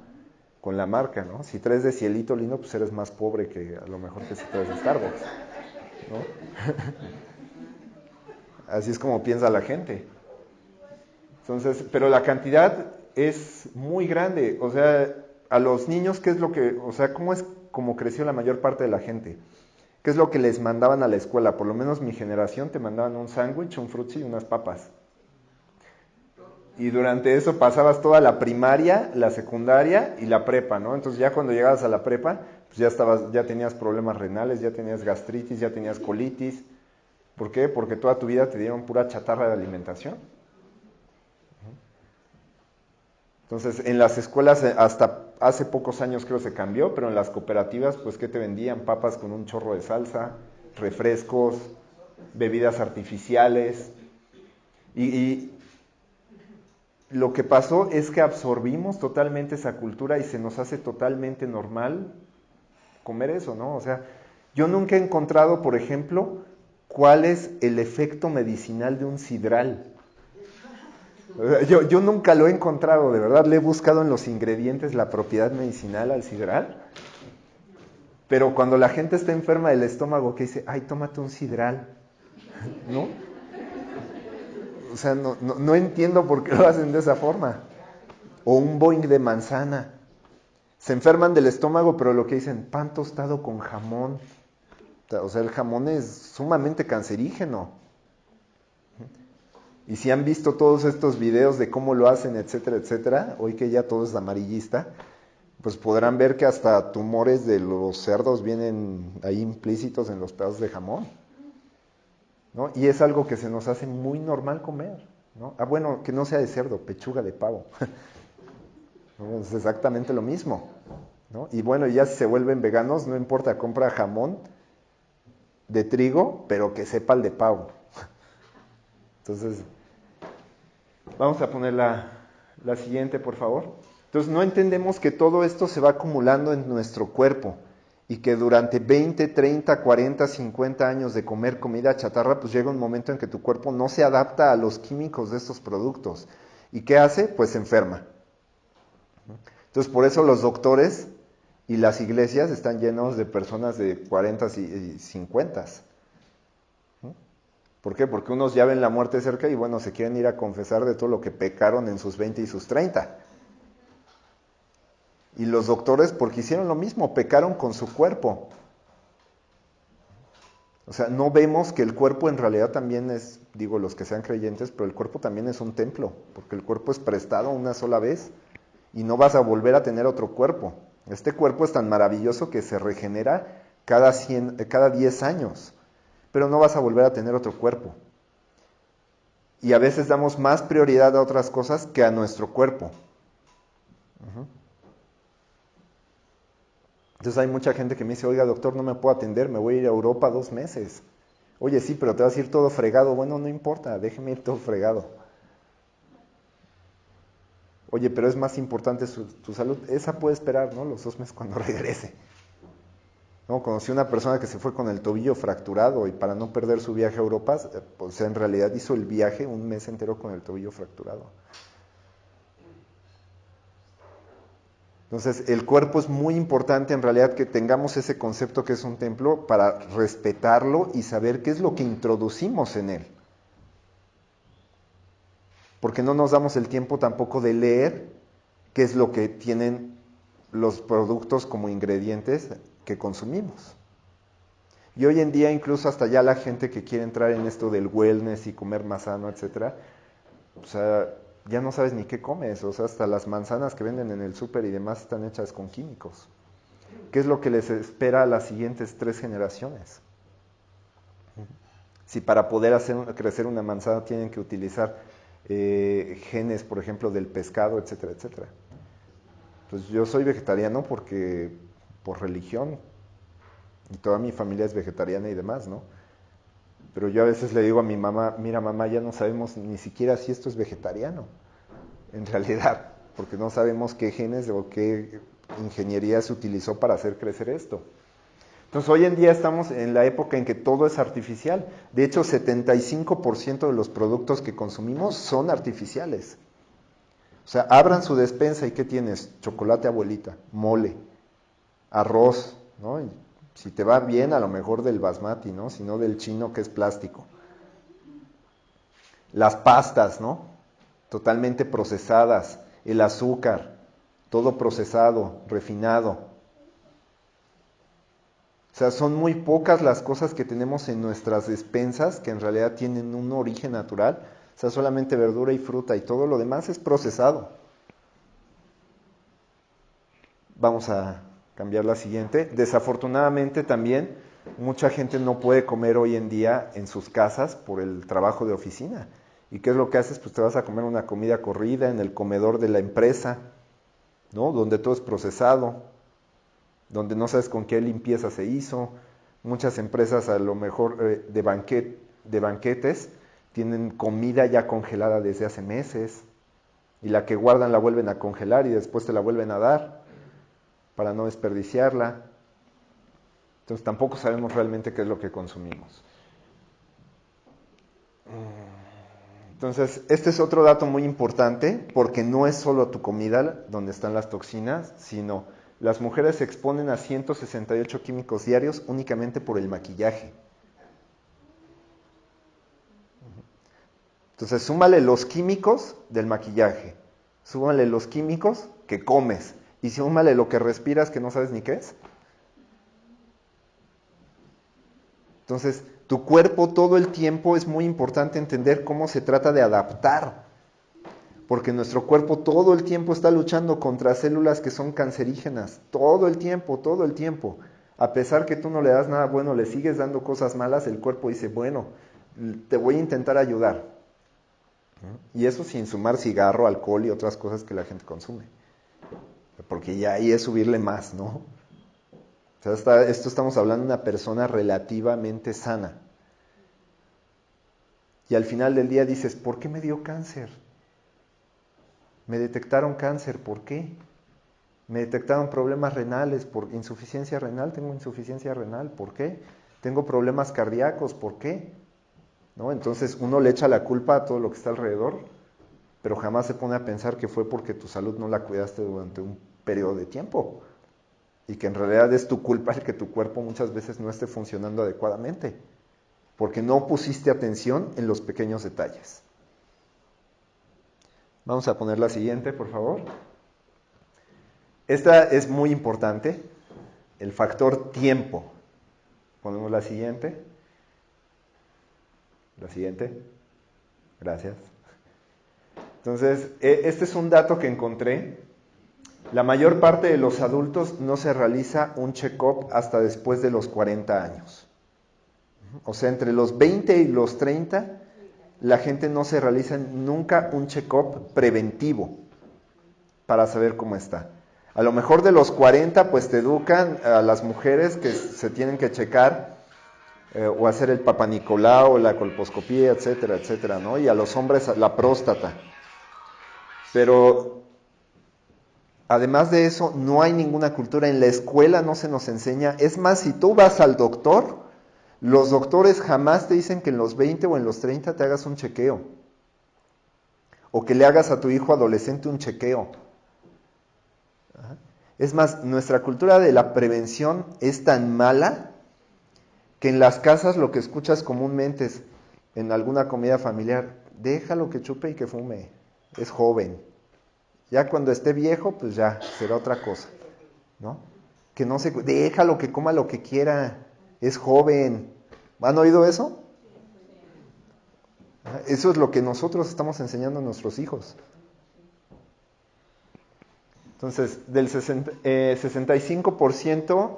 Con la marca, ¿no? Si traes de Cielito Lindo, pues eres más pobre que a lo mejor que si traes de Starbucks, ¿no? Así es como piensa la gente. Entonces, pero la cantidad es muy grande, o sea, a los niños, ¿qué es lo que, o sea, cómo es como creció la mayor parte de la gente? ¿Qué es lo que les mandaban a la escuela? Por lo menos mi generación te mandaban un sándwich, un frutzi y unas papas. Y durante eso pasabas toda la primaria, la secundaria y la prepa, ¿no? Entonces ya cuando llegabas a la prepa, pues ya tenías problemas renales, ya tenías gastritis, ya tenías colitis. ¿Por qué? Porque toda tu vida te dieron pura chatarra de alimentación. Entonces, en las escuelas hasta hace pocos años creo se cambió, pero en las cooperativas, pues, ¿qué te vendían? Papas con un chorro de salsa, refrescos, bebidas artificiales. Y lo que pasó es que absorbimos totalmente esa cultura y se nos hace totalmente normal comer eso, ¿no? O sea, yo nunca he encontrado, por ejemplo, cuál es el efecto medicinal de un sidral. Yo nunca lo he encontrado, de verdad, le he buscado en los ingredientes la propiedad medicinal al sidral, pero cuando la gente está enferma del estómago, que dice, ay, tómate un sidral, ¿no? O sea, no entiendo por qué lo hacen de esa forma. O un boing de manzana. Se enferman del estómago, pero lo que dicen, pan tostado con jamón. O sea, el jamón es sumamente cancerígeno. Y si han visto todos estos videos de cómo lo hacen, etcétera, etcétera, hoy que ya todo es amarillista, pues podrán ver que hasta tumores de los cerdos vienen ahí implícitos en los pedazos de jamón, ¿no? Y es algo que se nos hace muy normal comer, ¿no? Ah, bueno, que no sea de cerdo, pechuga de pavo. ¿No? Es exactamente lo mismo, ¿no? Y bueno, ya si se vuelven veganos, no importa, compra jamón de trigo, pero que sepa el de pavo. Entonces, vamos a poner la siguiente, por favor. Entonces, no entendemos que todo esto se va acumulando en nuestro cuerpo y que durante 20, 30, 40, 50 años de comer comida chatarra, pues llega un momento en que tu cuerpo no se adapta a los químicos de estos productos. ¿Y qué hace? Pues se enferma. Entonces, por eso los doctores y las iglesias están llenos de personas de 40 y 50. ¿Por qué? Porque unos ya ven la muerte cerca y bueno, se quieren ir a confesar de todo lo que pecaron en sus 20 y sus 30. Y los doctores, porque hicieron lo mismo, pecaron con su cuerpo. O sea, no vemos que el cuerpo en realidad también es, digo, los que sean creyentes, pero el cuerpo también es un templo, porque el cuerpo es prestado una sola vez y no vas a volver a tener otro cuerpo. Este cuerpo es tan maravilloso que se regenera cada 10 años, pero no vas a volver a tener otro cuerpo. Y a veces damos más prioridad a otras cosas que a nuestro cuerpo. Entonces hay mucha gente que me dice, oiga doctor, no me puedo atender, me voy a ir a Europa 2 meses. Oye, sí, pero te vas a ir todo fregado. Bueno, no importa, déjeme ir todo fregado. Oye, pero es más importante tu salud. Esa puede esperar, ¿no? Los 2 meses cuando regrese. ¿No? Conocí una persona que se fue con el tobillo fracturado y para no perder su viaje a Europa, pues en realidad hizo el viaje 1 mes entero con el tobillo fracturado. Entonces, el cuerpo es muy importante en realidad que tengamos ese concepto que es un templo para respetarlo y saber qué es lo que introducimos en él. Porque no nos damos el tiempo tampoco de leer qué es lo que tienen los productos como ingredientes que consumimos. Y hoy en día incluso hasta ya la gente que quiere entrar en esto del wellness y comer más sano, etcétera, o sea, ya no sabes ni qué comes, o sea, hasta las manzanas que venden en el súper y demás están hechas con químicos. ¿Qué es lo que les espera a las siguientes 3 generaciones? Si para poder hacer crecer una manzana tienen que utilizar genes, por ejemplo, del pescado, etcétera, etcétera. Pues yo soy vegetariano porque por religión y toda mi familia es vegetariana y demás, ¿no? Pero yo a veces le digo a mi mamá, mira mamá, ya no sabemos ni siquiera si esto es vegetariano, en realidad, porque no sabemos qué genes o qué ingeniería se utilizó para hacer crecer esto. Entonces hoy en día estamos en la época en que todo es artificial. De hecho, 75% de los productos que consumimos son artificiales. O sea, abran su despensa y ¿qué tienes? Chocolate abuelita, mole, arroz, ¿no? Y si te va bien, a lo mejor del basmati, ¿no? Si no del chino que es plástico. Las pastas, ¿no? Totalmente procesadas, el azúcar. todo procesado, refinado. O sea, son muy pocas las cosas que tenemos en nuestras despensas que en realidad tienen un origen natural. O sea, solamente verdura y fruta y todo lo demás es procesado. Vamos a cambiar la siguiente. Desafortunadamente también mucha gente no puede comer hoy en día en sus casas por el trabajo de oficina. ¿Y qué es lo que haces? Pues te vas a comer una comida corrida en el comedor de la empresa, ¿no? Donde todo es procesado, donde no sabes con qué limpieza se hizo. Muchas empresas a lo mejor de banquetes tienen comida ya congelada desde hace meses y la que guardan la vuelven a congelar y después te la vuelven a dar para no desperdiciarla. Entonces tampoco sabemos realmente qué es lo que consumimos. Entonces, este es otro dato muy importante porque no es solo tu comida donde están las toxinas, sino las mujeres se exponen a 168 químicos diarios únicamente por el maquillaje. Entonces, súmale los químicos del maquillaje, súmale los químicos que comes y súmale lo que respiras que no sabes ni qué es. Entonces, tu cuerpo todo el tiempo es muy importante entender cómo se trata de adaptar, porque nuestro cuerpo todo el tiempo está luchando contra células que son cancerígenas, todo el tiempo, todo el tiempo. A pesar que tú no le das nada bueno, le sigues dando cosas malas, el cuerpo dice, bueno, te voy a intentar ayudar. Y eso sin sumar cigarro, alcohol y otras cosas que la gente consume. Porque ya ahí es subirle más, ¿no? O sea, esto estamos hablando de una persona relativamente sana. Y al final del día dices, ¿por qué me dio cáncer? Me detectaron cáncer, ¿por qué? Me detectaron problemas renales, por insuficiencia renal, tengo insuficiencia renal, ¿por qué? Tengo problemas cardíacos, ¿por qué? ¿No? Entonces uno le echa la culpa a todo lo que está alrededor, pero jamás se pone a pensar que fue porque tu salud no la cuidaste durante un periodo de tiempo. Y que en realidad es tu culpa el que tu cuerpo muchas veces no esté funcionando adecuadamente, porque no pusiste atención en los pequeños detalles. Vamos a poner la siguiente, por favor. Esta es muy importante, el factor tiempo. Ponemos la siguiente. La siguiente. Gracias. Entonces, este es un dato que encontré. La mayor parte de los adultos no se realiza un check-up hasta después de los 40 años. O sea, entre los 20 y los 30, la gente no se realiza nunca un check-up preventivo para saber cómo está. A lo mejor de los 40, pues te educan a las mujeres que se tienen que checar o hacer el Papa Nicolau, la colposcopía, etcétera, etcétera, ¿no? Y a los hombres la próstata. Pero además de eso, no hay ninguna cultura. En la escuela no se nos enseña. Es más, si tú vas al doctor, los doctores jamás te dicen que en los 20 o en los 30 te hagas un chequeo. O que le hagas a tu hijo adolescente un chequeo. Es más, nuestra cultura de la prevención es tan mala que en las casas lo que escuchas comúnmente es, en alguna comida familiar, déjalo que chupe y que fume, es joven. Ya cuando esté viejo, pues ya, será otra cosa, ¿no? Que no se, déjalo que coma lo que quiera, es joven. ¿Han oído eso? Eso es lo que nosotros estamos enseñando a nuestros hijos. Entonces, del 65%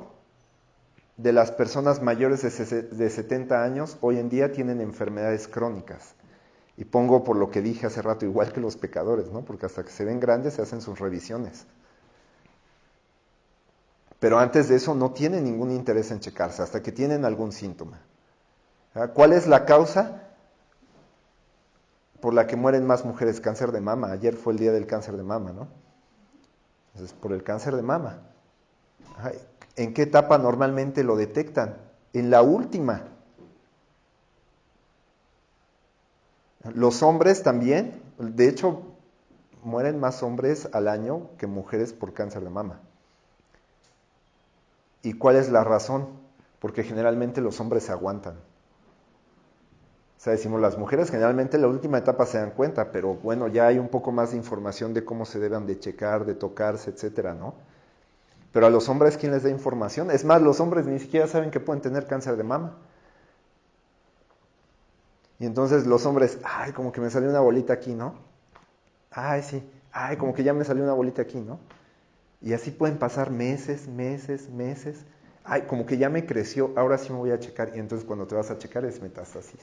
de las personas mayores de 70 años hoy en día tienen enfermedades crónicas. Y pongo por lo que dije hace rato, igual que los pecadores, ¿no? Porque hasta que se ven grandes se hacen sus revisiones. Pero antes de eso no tienen ningún interés en checarse, hasta que tienen algún síntoma. ¿Cuál es la causa por la que mueren más mujeres? Cáncer de mama. Ayer fue el día del cáncer de mama, ¿no? Entonces, por el cáncer de mama. ¿En qué etapa normalmente lo detectan? En la última. Los hombres también, de hecho, mueren más hombres al año que mujeres por cáncer de mama. ¿Y cuál es la razón? Porque generalmente los hombres se aguantan. O sea, decimos, las mujeres generalmente en la última etapa se dan cuenta, pero bueno, ya hay un poco más de información de cómo se deben de checar, de tocarse, etcétera, ¿no? Pero a los hombres, ¿quién les da información? Es más, los hombres ni siquiera saben que pueden tener cáncer de mama. Y entonces los hombres, ay, como que me salió una bolita aquí, ¿no? Ay, sí, ay, como que ya me salió una bolita aquí, ¿no? Y así pueden pasar meses, meses, meses. Ay, como que ya me creció, ahora sí me voy a checar. Y entonces cuando te vas a checar es metástasis.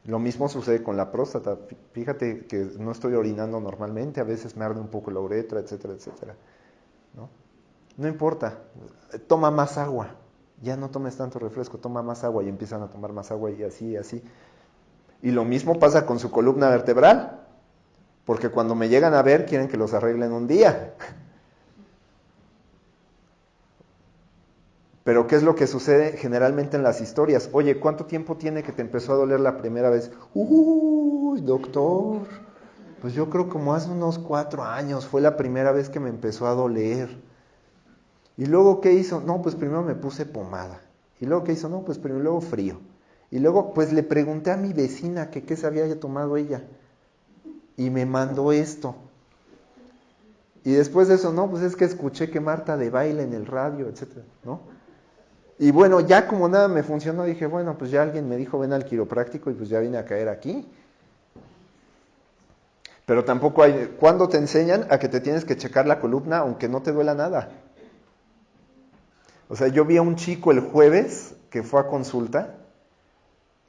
Lo mismo sucede con la próstata. Fíjate que no estoy orinando normalmente, a veces me arde un poco la uretra, etcétera, etcétera, ¿no? No importa, toma más agua. Ya no tomes tanto refresco, toma más agua y empiezan a tomar más agua y así, y así. Y lo mismo pasa con su columna vertebral, porque cuando me llegan a ver quieren que los arreglen un día. Pero ¿qué es lo que sucede generalmente en las historias? Oye, ¿cuánto tiempo tiene que te empezó a doler la primera vez? Uy, doctor, pues yo creo como hace unos 4 años fue la primera vez que me empezó a doler. ¿Y luego qué hizo? No, pues primero me puse pomada. ¿Y luego qué hizo? No, pues primero luego frío. Y luego pues le pregunté a mi vecina que qué se había tomado ella. Y me mandó esto. Y después de eso, no, pues es que escuché que Marta de baile en el radio, etcétera, ¿no? Y bueno, ya como nada me funcionó, dije, bueno, pues ya alguien me dijo, ven al quiropráctico y pues ya vine a caer aquí. Pero tampoco hay, ¿cuándo te enseñan a que te tienes que checar la columna aunque no te duela nada? O sea, yo vi a un chico el jueves que fue a consulta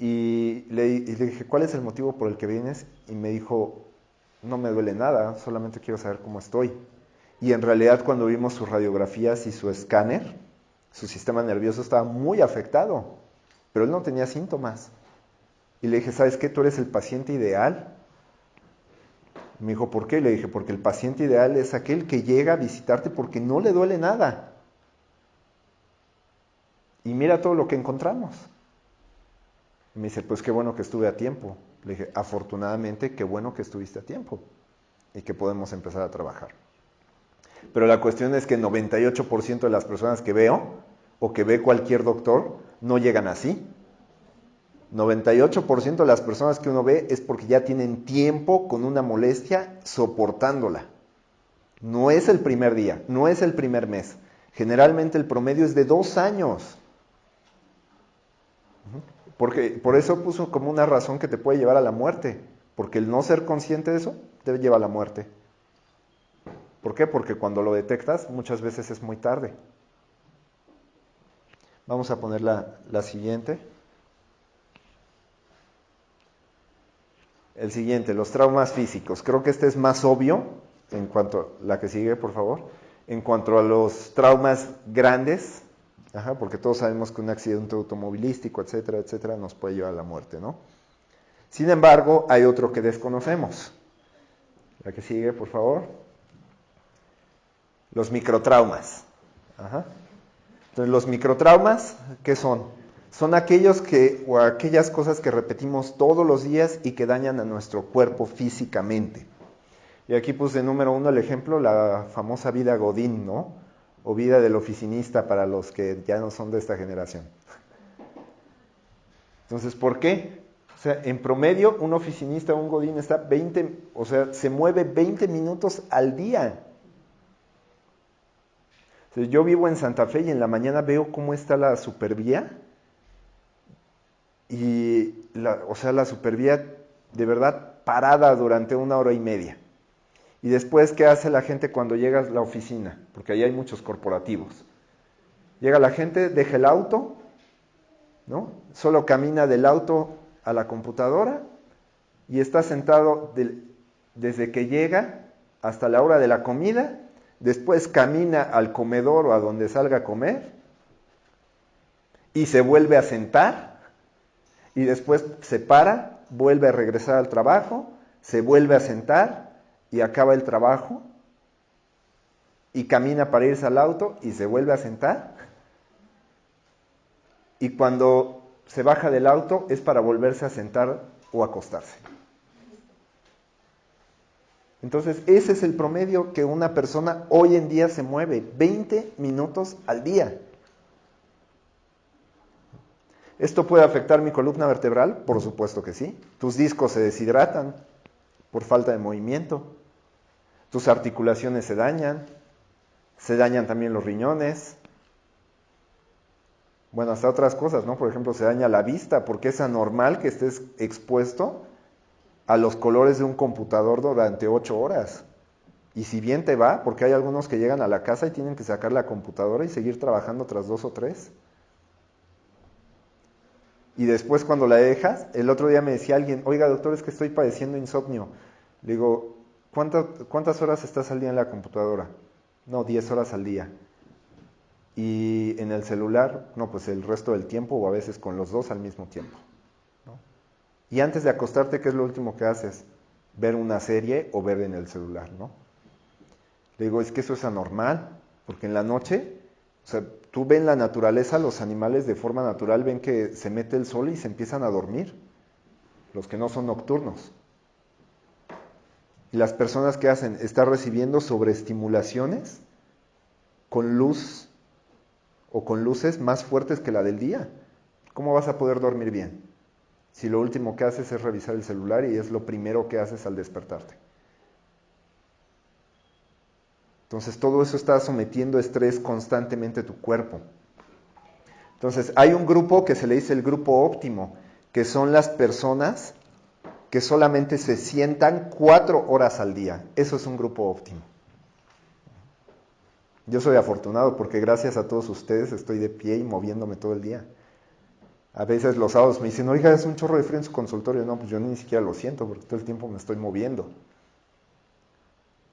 y le dije, ¿cuál es el motivo por el que vienes? Y me dijo, no me duele nada, solamente quiero saber cómo estoy. Y en realidad cuando vimos sus radiografías y su escáner, su sistema nervioso estaba muy afectado, pero él no tenía síntomas. Y le dije, ¿sabes qué? Tú eres el paciente ideal. Me dijo, ¿por qué? Le dije, porque el paciente ideal es aquel que llega a visitarte porque no le duele nada. Y mira todo lo que encontramos. Y me dice, pues qué bueno que estuve a tiempo. Le dije, afortunadamente, qué bueno que estuviste a tiempo y que podemos empezar a trabajar. Pero la cuestión es que el 98% de las personas que veo o que ve cualquier doctor no llegan así. 98% de las personas que uno ve es porque ya tienen tiempo con una molestia soportándola. No es el primer día, no es el primer mes. Generalmente el promedio es de 2 años. Porque por eso puso como una razón que te puede llevar a la muerte. Porque el no ser consciente de eso te lleva a la muerte. ¿Por qué? Porque cuando lo detectas muchas veces es muy tarde. Vamos a poner la siguiente. El siguiente, los traumas físicos. Creo que este es más obvio, en cuanto la que sigue, por favor. En cuanto a los traumas grandes, porque todos sabemos que un accidente automovilístico, etcétera, etcétera, nos puede llevar a la muerte, ¿no? Sin embargo, hay otro que desconocemos. La que sigue, por favor. Los microtraumas. Entonces, los microtraumas, ¿qué son? Son aquellos o aquellas cosas que repetimos todos los días y que dañan a nuestro cuerpo físicamente. Y aquí puse número 1 el ejemplo, la famosa vida Godín, ¿no? O vida del oficinista para los que ya no son de esta generación. Entonces, ¿por qué? O sea, en promedio, un oficinista o un Godín está se mueve 20 minutos al día. O sea, yo vivo en Santa Fe y en la mañana veo cómo está la supervía. Y la supervía de verdad parada durante 1 hora y media. Y después, ¿qué hace la gente cuando llega a la oficina? Porque ahí hay muchos corporativos. Llega la gente, deja el auto, ¿no? Solo camina del auto a la computadora y está sentado desde que llega hasta la hora de la comida. Después camina al comedor o a donde salga a comer y se vuelve a sentar. Y después se para, vuelve a regresar al trabajo, se vuelve a sentar y acaba el trabajo y camina para irse al auto y se vuelve a sentar. Y cuando se baja del auto es para volverse a sentar o acostarse. Entonces, ese es el promedio que una persona hoy en día se mueve, 20 minutos al día. ¿Esto puede afectar mi columna vertebral? Por supuesto que sí. Tus discos se deshidratan por falta de movimiento. Tus articulaciones se dañan también los riñones. Bueno, hasta otras cosas, ¿no? Por ejemplo, se daña la vista porque es anormal que estés expuesto a los colores de un computador durante 8 horas. Y si bien te va, porque hay algunos que llegan a la casa y tienen que sacar la computadora y seguir trabajando tras 2 o 3. Y después cuando la dejas, el otro día me decía alguien, oiga doctor, es que estoy padeciendo insomnio. Le digo, ¿cuántas horas estás al día en la computadora? No, 10 horas al día. Y en el celular, no, pues el resto del tiempo o a veces con los dos al mismo tiempo, ¿no? Y antes de acostarte, ¿qué es lo último que haces? Ver una serie o ver en el celular, ¿no? Le digo, es que eso es anormal, porque en la noche, o sea, tú ves en la naturaleza, los animales de forma natural ven que se mete el sol y se empiezan a dormir, los que no son nocturnos. Y las personas que hacen, están recibiendo sobreestimulaciones con luz o con luces más fuertes que la del día. ¿Cómo vas a poder dormir bien? Si lo último que haces es revisar el celular y es lo primero que haces al despertarte. Entonces todo eso está sometiendo estrés constantemente a tu cuerpo. Entonces hay un grupo que se le dice el grupo óptimo, que son las personas que solamente se sientan 4 horas al día. Eso es un grupo óptimo. Yo soy afortunado porque gracias a todos ustedes estoy de pie y moviéndome todo el día. A veces los sábados me dicen, oiga, es un chorro de frío en su consultorio. No, pues yo ni siquiera lo siento porque todo el tiempo me estoy moviendo.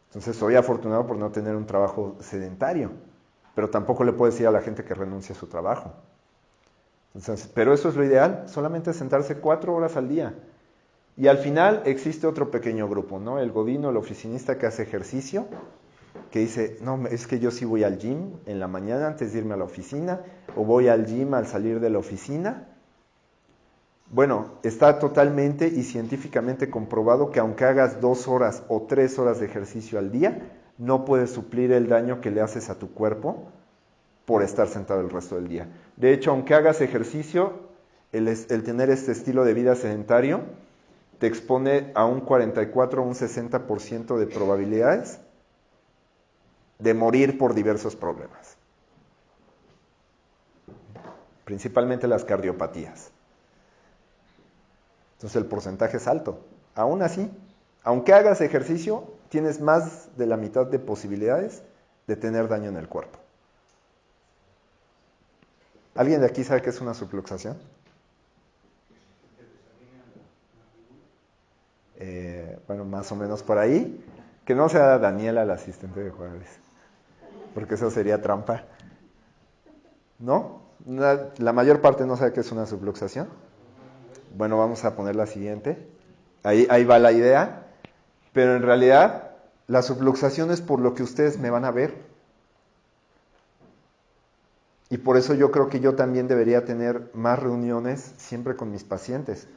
Entonces soy afortunado por no tener un trabajo sedentario, pero tampoco le puedo decir a la gente que renuncie a su trabajo. Entonces, pero eso es lo ideal, solamente sentarse 4 horas al día. Y al final existe otro pequeño grupo, ¿no? El godino, el oficinista que hace ejercicio, que dice, no, es que yo sí voy al gym en la mañana antes de irme a la oficina, o voy al gym al salir de la oficina. Bueno, está totalmente y científicamente comprobado que aunque hagas 2 horas o 3 horas de ejercicio al día, no puedes suplir el daño que le haces a tu cuerpo por estar sentado el resto del día. De hecho, aunque hagas ejercicio, el tener este estilo de vida sedentario te expone a un 44 o un 60% de probabilidades de morir por diversos problemas, principalmente las cardiopatías. Entonces el porcentaje es alto. Aún así, aunque hagas ejercicio, tienes más de la mitad de posibilidades de tener daño en el cuerpo. ¿Alguien de aquí sabe qué es una subluxación? Bueno, más o menos por ahí. Que no sea Daniela la asistente de Juárez, porque eso sería trampa. ¿No? La mayor parte no sabe qué es una subluxación. Bueno, vamos a poner la siguiente. Ahí va la idea. Pero en realidad, la subluxación es por lo que ustedes me van a ver. Y por eso yo creo que yo también debería tener más reuniones siempre con mis pacientes.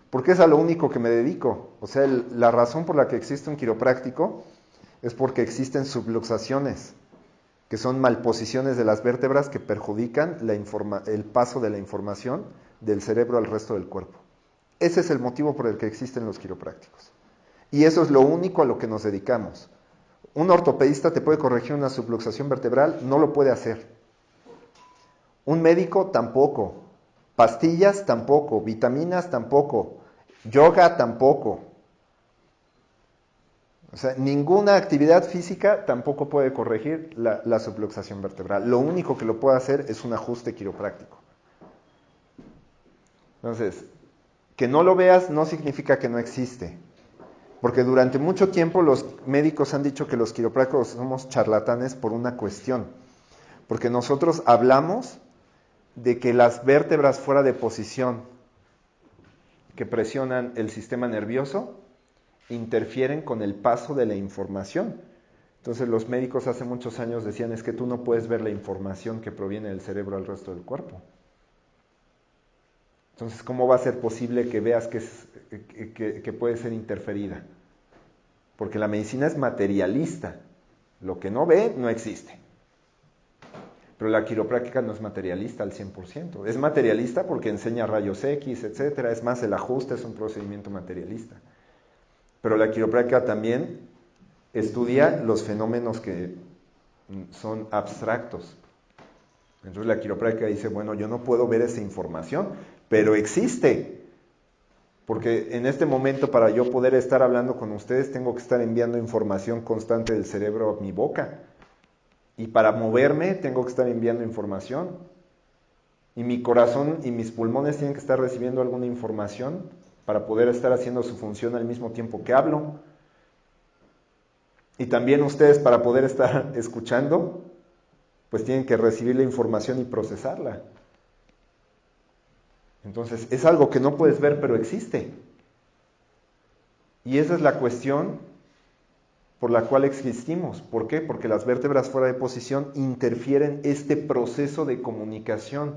Porque es a lo único que me dedico. O sea, la razón por la que existe un quiropráctico es porque existen subluxaciones, que son malposiciones de las vértebras que perjudican el paso de la información del cerebro al resto del cuerpo. Ese es el motivo por el que existen los quiroprácticos. Y eso es lo único a lo que nos dedicamos. Un ortopedista te puede corregir una subluxación vertebral, no lo puede hacer. Un médico tampoco. Pastillas tampoco. Vitaminas tampoco. Yoga tampoco. O sea, ninguna actividad física tampoco puede corregir la subluxación vertebral. Lo único que lo puede hacer es un ajuste quiropráctico. Entonces, que no lo veas no significa que no existe. Porque durante mucho tiempo los médicos han dicho que los quiroprácticos somos charlatanes por una cuestión. Porque nosotros hablamos de que las vértebras fuera de posición que presionan el sistema nervioso interfieren con el paso de la información. Entonces los médicos hace muchos años decían, es que tú no puedes ver la información que proviene del cerebro al resto del cuerpo. Entonces, ¿cómo va a ser posible que veas que puede ser interferida? Porque la medicina es materialista. Lo que no ve, no existe. Pero la quiropráctica no es materialista al 100%. Es materialista porque enseña rayos X, etcétera. Es más, el ajuste es un procedimiento materialista. Pero la quiropráctica también estudia los fenómenos que son abstractos. Entonces la quiropráctica dice, bueno, yo no puedo ver esa información, pero existe. Porque en este momento, para yo poder estar hablando con ustedes, tengo que estar enviando información constante del cerebro a mi boca. Y para moverme, tengo que estar enviando información. Y mi corazón y mis pulmones tienen que estar recibiendo alguna información para poder estar haciendo su función al mismo tiempo que hablo. Y también ustedes, para poder estar escuchando, pues tienen que recibir la información y procesarla. Entonces, es algo que no puedes ver, pero existe. Y esa es la cuestión por la cual existimos. ¿Por qué? Porque las vértebras fuera de posición interfieren este proceso de comunicación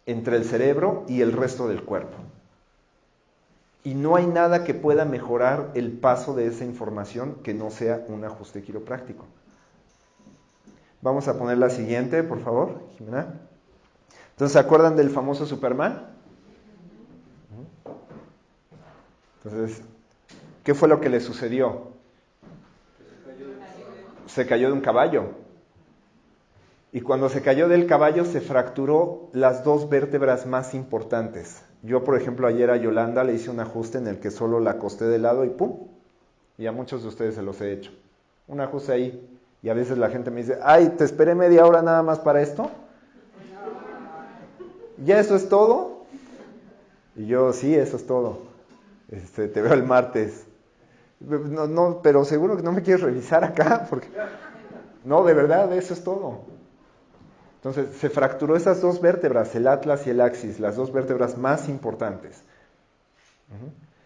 entre el cerebro y el resto del cuerpo. Y no hay nada que pueda mejorar el paso de esa información que no sea un ajuste quiropráctico. Vamos a poner la siguiente, por favor, Jimena. Entonces, ¿se acuerdan del famoso Superman? Entonces, ¿qué fue lo que le sucedió? Se cayó de un caballo. Y cuando se cayó del caballo se fracturó las dos vértebras más importantes. Yo, por ejemplo, ayer a Yolanda le hice un ajuste en el que solo la acosté de lado y ¡pum! Y a muchos de ustedes se los he hecho. Un ajuste ahí. Y a veces la gente me dice, ay, te esperé media hora nada más para esto. ¿Ya eso es todo? Y yo, sí, eso es todo. Te veo el martes. No, pero seguro que no me quieres revisar acá, porque... No, de verdad, eso es todo. Entonces, se fracturó esas dos vértebras, el atlas y el axis, las dos vértebras más importantes.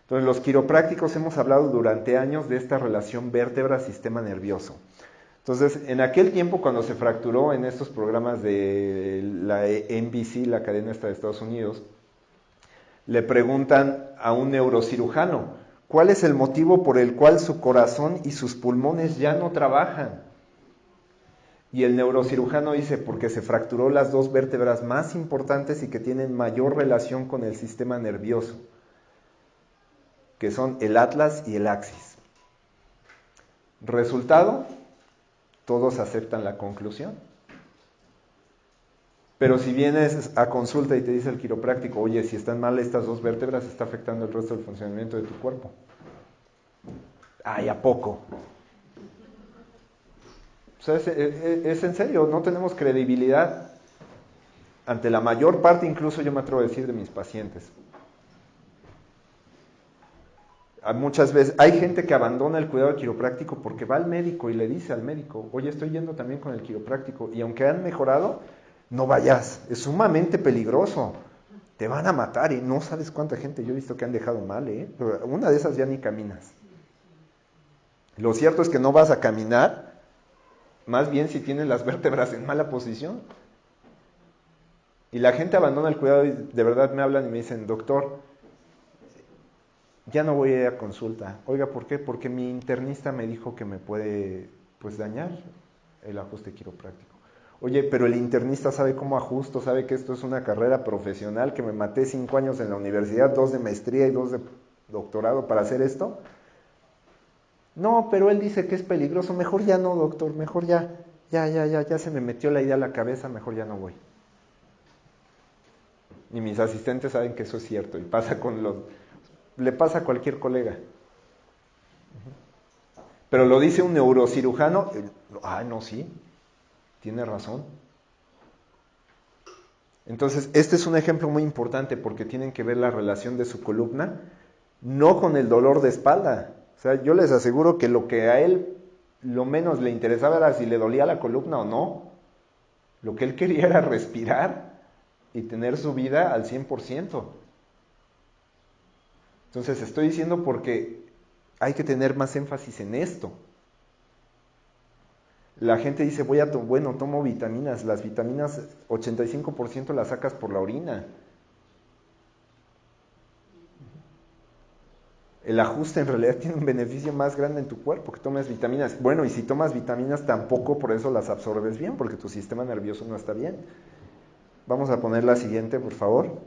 Entonces, los quiroprácticos hemos hablado durante años de esta relación vértebra-sistema nervioso. Entonces, en aquel tiempo cuando se fracturó en estos programas de la NBC, la cadena esta de Estados Unidos, le preguntan a un neurocirujano, ¿cuál es el motivo por el cual su corazón y sus pulmones ya no trabajan? Y el neurocirujano dice, porque se fracturó las dos vértebras más importantes y que tienen mayor relación con el sistema nervioso, que son el atlas y el axis. Resultado, todos aceptan la conclusión. Pero si vienes a consulta y te dice el quiropráctico, oye, si están mal estas dos vértebras, está afectando el resto del funcionamiento de tu cuerpo. Ay, ¿a poco? O sea, es en serio, no tenemos credibilidad ante la mayor parte, incluso yo me atrevo a decir, de mis pacientes. Muchas veces hay gente que abandona el cuidado quiropráctico porque va al médico y le dice al médico, oye, estoy yendo también con el quiropráctico, y aunque han mejorado, no vayas, es sumamente peligroso, te van a matar, y no sabes cuánta gente yo he visto que han dejado mal, pero una de esas ya ni caminas. Lo cierto es que no vas a caminar, más bien si tienes las vértebras en mala posición. Y la gente abandona el cuidado y de verdad me hablan y me dicen, doctor, ya no voy a ir a consulta. Oiga, ¿por qué? Porque mi internista me dijo que me puede dañar el ajuste quiropráctico. Oye, pero el internista sabe cómo ajusto, sabe que esto es una carrera profesional, que me maté 5 años en la universidad, 2 de maestría y 2 de doctorado para hacer esto. No, pero él dice que es peligroso. Mejor ya no, doctor, mejor ya se me metió la idea a la cabeza, mejor ya no voy. Y mis asistentes saben que eso es cierto y pasa le pasa a cualquier colega. Pero lo dice un neurocirujano, no, sí, tiene razón. Entonces, este es un ejemplo muy importante porque tienen que ver la relación de su columna, no con el dolor de espalda. O sea, yo les aseguro que lo que a él lo menos le interesaba era si le dolía la columna o no. Lo que él quería era respirar y tener su vida al 100%. Entonces, estoy diciendo porque hay que tener más énfasis en esto. La gente dice, tomo vitaminas. Las vitaminas, 85% las sacas por la orina. El ajuste en realidad tiene un beneficio más grande en tu cuerpo, que tomes vitaminas. Bueno, y si tomas vitaminas tampoco por eso las absorbes bien, porque tu sistema nervioso no está bien. Vamos a poner la siguiente, por favor.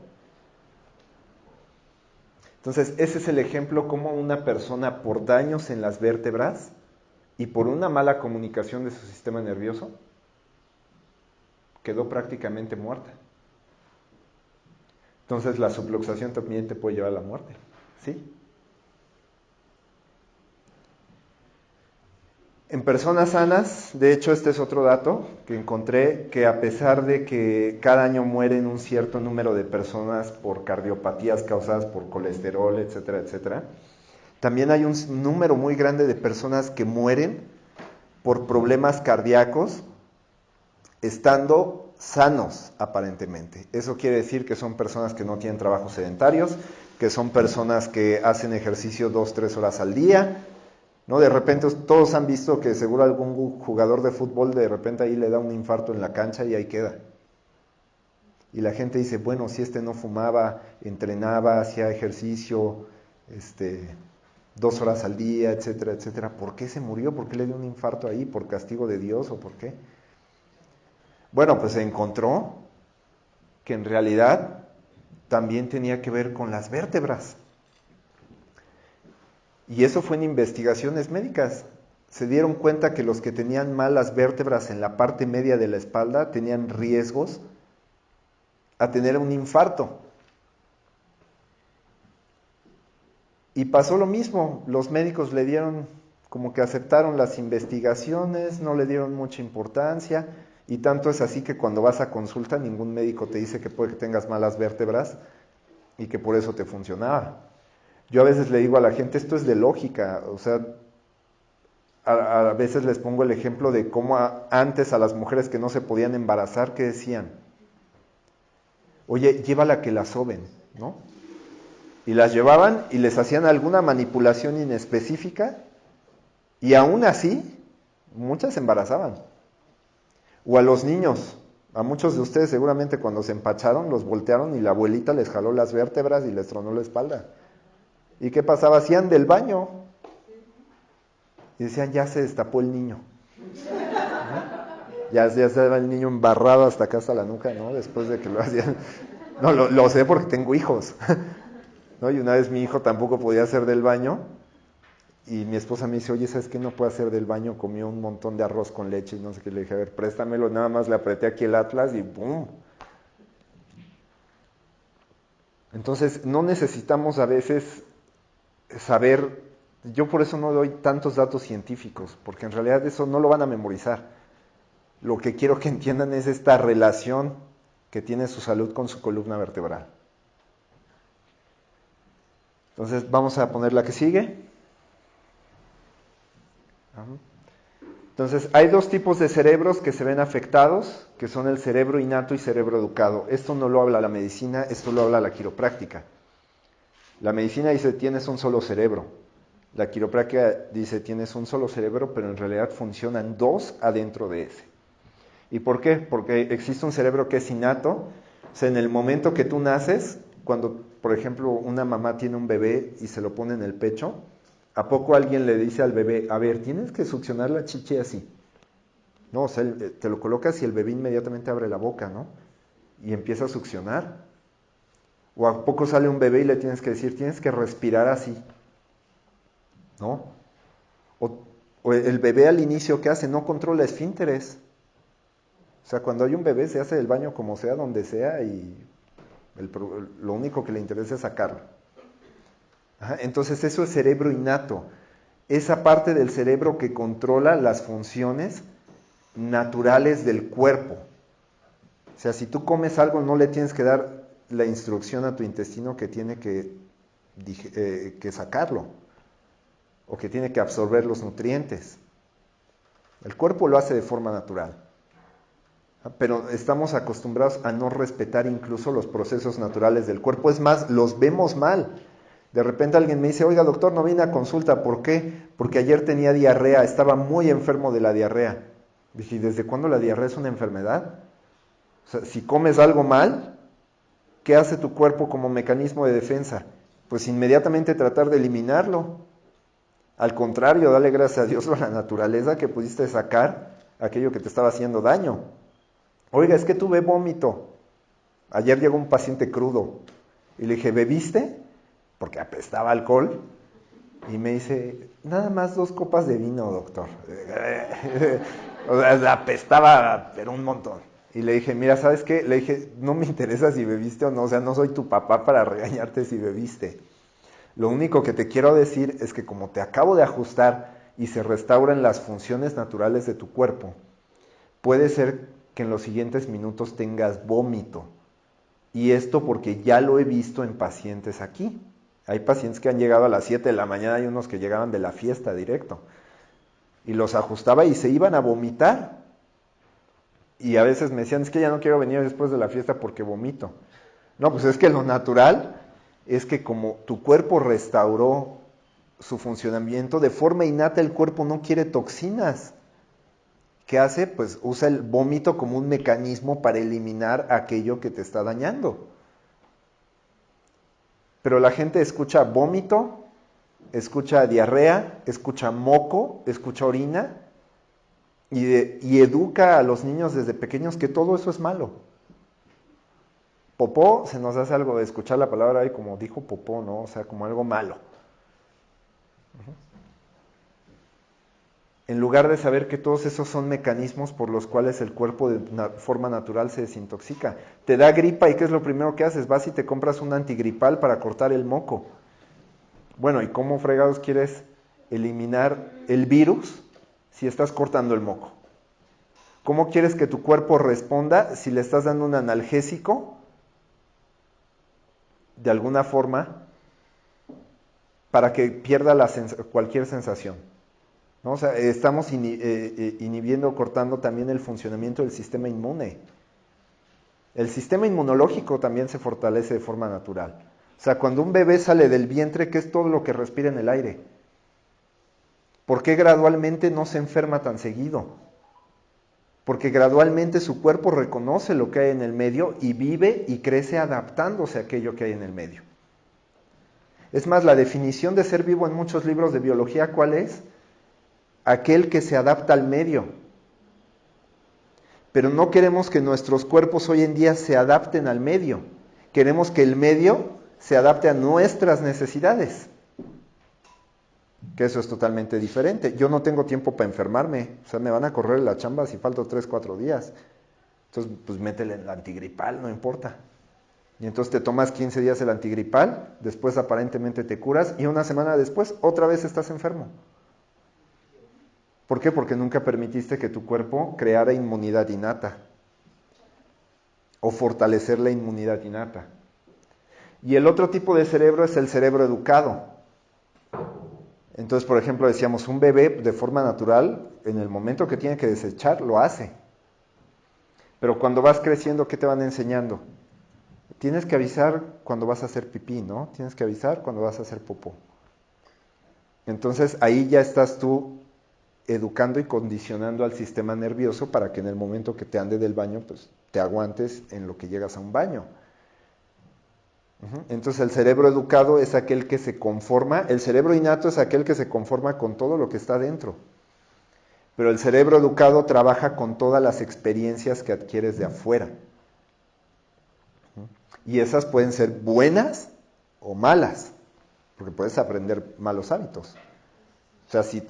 Entonces, ese es el ejemplo como una persona por daños en las vértebras y por una mala comunicación de su sistema nervioso quedó prácticamente muerta. Entonces, la subluxación también te puede llevar a la muerte, ¿sí? En personas sanas, de hecho este es otro dato que encontré, que a pesar de que cada año mueren un cierto número de personas por cardiopatías causadas por colesterol, etcétera, etcétera, también hay un número muy grande de personas que mueren por problemas cardíacos estando sanos aparentemente. Eso quiere decir que son personas que no tienen trabajos sedentarios, que son personas que hacen ejercicio 2-3 horas al día, ¿no? De repente todos han visto que seguro algún jugador de fútbol de repente ahí le da un infarto en la cancha y ahí queda. Y la gente dice, bueno, si este no fumaba, entrenaba, hacía ejercicio, 2 horas al día, etcétera, etcétera, ¿por qué se murió? ¿Por qué le dio un infarto ahí? ¿Por castigo de Dios o por qué? Bueno, pues se encontró que en realidad también tenía que ver con las vértebras. Y eso fue en investigaciones médicas. Se dieron cuenta que los que tenían malas vértebras en la parte media de la espalda tenían riesgos a tener un infarto. Y pasó lo mismo, los médicos le dieron, como que aceptaron las investigaciones, no le dieron mucha importancia, y tanto es así que cuando vas a consulta ningún médico te dice que puede que tengas malas vértebras y que por eso te funcionaba. Yo a veces le digo a la gente, esto es de lógica, o sea, a veces les pongo el ejemplo de cómo antes a las mujeres que no se podían embarazar, ¿qué decían? Oye, llévala que la soben, ¿no? Y las llevaban y les hacían alguna manipulación inespecífica y aún así muchas se embarazaban. O a los niños, a muchos de ustedes seguramente cuando se empacharon los voltearon y la abuelita les jaló las vértebras y les tronó la espalda. ¿Y qué pasaba? Hacían del baño y decían, ya se destapó el niño. ¿No? Ya estaba el niño embarrado hasta acá, hasta la nuca, ¿no? Después de que lo hacían. No, lo sé porque tengo hijos. ¿No? Y una vez mi hijo tampoco podía hacer del baño y mi esposa me dice, oye, ¿sabes qué? No puedo hacer del baño, comió un montón de arroz con leche y no sé qué. Le dije, a ver, préstamelo, nada más le apreté aquí el atlas y ¡pum! Entonces, no necesitamos a veces saber, yo por eso no doy tantos datos científicos, porque en realidad eso no lo van a memorizar. Lo que quiero que entiendan es esta relación que tiene su salud con su columna vertebral. Entonces, vamos a poner la que sigue. Entonces, hay dos tipos de cerebros que se ven afectados, que son el cerebro innato y cerebro educado. Esto no lo habla la medicina, esto lo habla la quiropráctica. La medicina dice, tienes un solo cerebro. La quiropráctica dice, tienes un solo cerebro, pero en realidad funcionan dos adentro de ese. ¿Y por qué? Porque existe un cerebro que es innato. O sea, en el momento que tú naces, cuando, por ejemplo, una mamá tiene un bebé y se lo pone en el pecho, ¿a poco alguien le dice al bebé, a ver, tienes que succionar la chichi así? No, o sea, te lo colocas y el bebé inmediatamente abre la boca, ¿no? Y empieza a succionar. ¿O a poco sale un bebé y le tienes que decir, tienes que respirar así? ¿No? O el bebé al inicio, ¿qué hace? No controla esfínteres. O sea, cuando hay un bebé se hace el baño como sea, donde sea, y lo único que le interesa es sacarlo. Ajá, entonces eso es cerebro innato. Esa parte del cerebro que controla las funciones naturales del cuerpo. O sea, si tú comes algo, no le tienes que dar la instrucción a tu intestino que tiene que sacarlo, o que tiene que absorber los nutrientes. El cuerpo lo hace de forma natural. Pero estamos acostumbrados a no respetar incluso los procesos naturales del cuerpo. Es más, los vemos mal. De repente alguien me dice, oiga doctor, no vine a consulta, ¿por qué? Porque ayer tenía diarrea, estaba muy enfermo de la diarrea. Dije, ¿desde cuándo la diarrea es una enfermedad? O sea, si comes algo mal, ¿qué hace tu cuerpo como mecanismo de defensa? pues inmediatamente tratar de eliminarlo. Al contrario, dale gracias a Dios o a la naturaleza que pudiste sacar aquello que te estaba haciendo daño. Oiga, es que tuve vómito. Ayer llegó un paciente crudo y le dije, ¿bebiste? Porque apestaba alcohol. Y me dice, nada más 2 copas de vino, doctor. O sea, apestaba, pero un montón. Y le dije, mira, ¿sabes qué? Le dije, no me interesa si bebiste o no, o sea, no soy tu papá para regañarte si bebiste. Lo único que te quiero decir es que como te acabo de ajustar y se restauran las funciones naturales de tu cuerpo, puede ser que en los siguientes minutos tengas vómito. Y esto porque ya lo he visto en pacientes aquí. Hay pacientes que han llegado a las 7 de la mañana y unos que llegaban de la fiesta directo. Y los ajustaba y se iban a vomitar. Y a veces me decían, es que ya no quiero venir después de la fiesta porque vomito. No, pues es que lo natural es que como tu cuerpo restauró su funcionamiento, de forma innata el cuerpo no quiere toxinas. ¿Qué hace? Pues usa el vómito como un mecanismo para eliminar aquello que te está dañando. Pero la gente escucha vómito, escucha diarrea, escucha moco, escucha orina y educa a los niños desde pequeños que todo eso es malo. Popó se nos hace algo de escuchar la palabra ahí como dijo popó, ¿no? O sea, como algo malo. En lugar de saber que todos esos son mecanismos por los cuales el cuerpo de forma natural se desintoxica. Te da gripa y ¿qué es lo primero que haces? Vas y te compras un antigripal para cortar el moco. Bueno, ¿y cómo fregados quieres eliminar el virus si estás cortando el moco? ¿Cómo quieres que tu cuerpo responda si le estás dando un analgésico de alguna forma para que pierda cualquier sensación? ¿No? O sea, estamos inhibiendo, cortando también el funcionamiento del sistema inmune. El sistema inmunológico también se fortalece de forma natural. O sea, cuando un bebé sale del vientre, ¿qué es todo lo que respira en el aire? ¿Por qué gradualmente no se enferma tan seguido? Porque gradualmente su cuerpo reconoce lo que hay en el medio y vive y crece adaptándose a aquello que hay en el medio. Es más, la definición de ser vivo en muchos libros de biología, ¿cuál es? Aquel que se adapta al medio. Pero no queremos que nuestros cuerpos hoy en día se adapten al medio. Queremos que el medio se adapte a nuestras necesidades. Que eso es totalmente diferente. Yo no tengo tiempo para enfermarme. O sea, me van a correr la chamba si falto 3, 4 días. Entonces, pues métele el antigripal, no importa. Y entonces te tomas 15 días el antigripal, después aparentemente te curas y una semana después otra vez estás enfermo. ¿Por qué? Porque nunca permitiste que tu cuerpo creara inmunidad innata o fortalecer la inmunidad innata. Y el otro tipo de cerebro es el cerebro educado. Entonces, por ejemplo, decíamos, un bebé de forma natural, en el momento que tiene que desechar, lo hace. Pero cuando vas creciendo, ¿qué te van enseñando? Tienes que avisar cuando vas a hacer pipí, ¿no? Tienes que avisar cuando vas a hacer popó. Entonces, ahí ya estás tú educando y condicionando al sistema nervioso para que en el momento que te ande del baño, pues te aguantes en lo que llegas a un baño. Entonces el cerebro educado es aquel que se conforma, el cerebro innato es aquel que se conforma con todo lo que está dentro. Pero el cerebro educado trabaja con todas las experiencias que adquieres de afuera. Y esas pueden ser buenas o malas, porque puedes aprender malos hábitos. O sea, si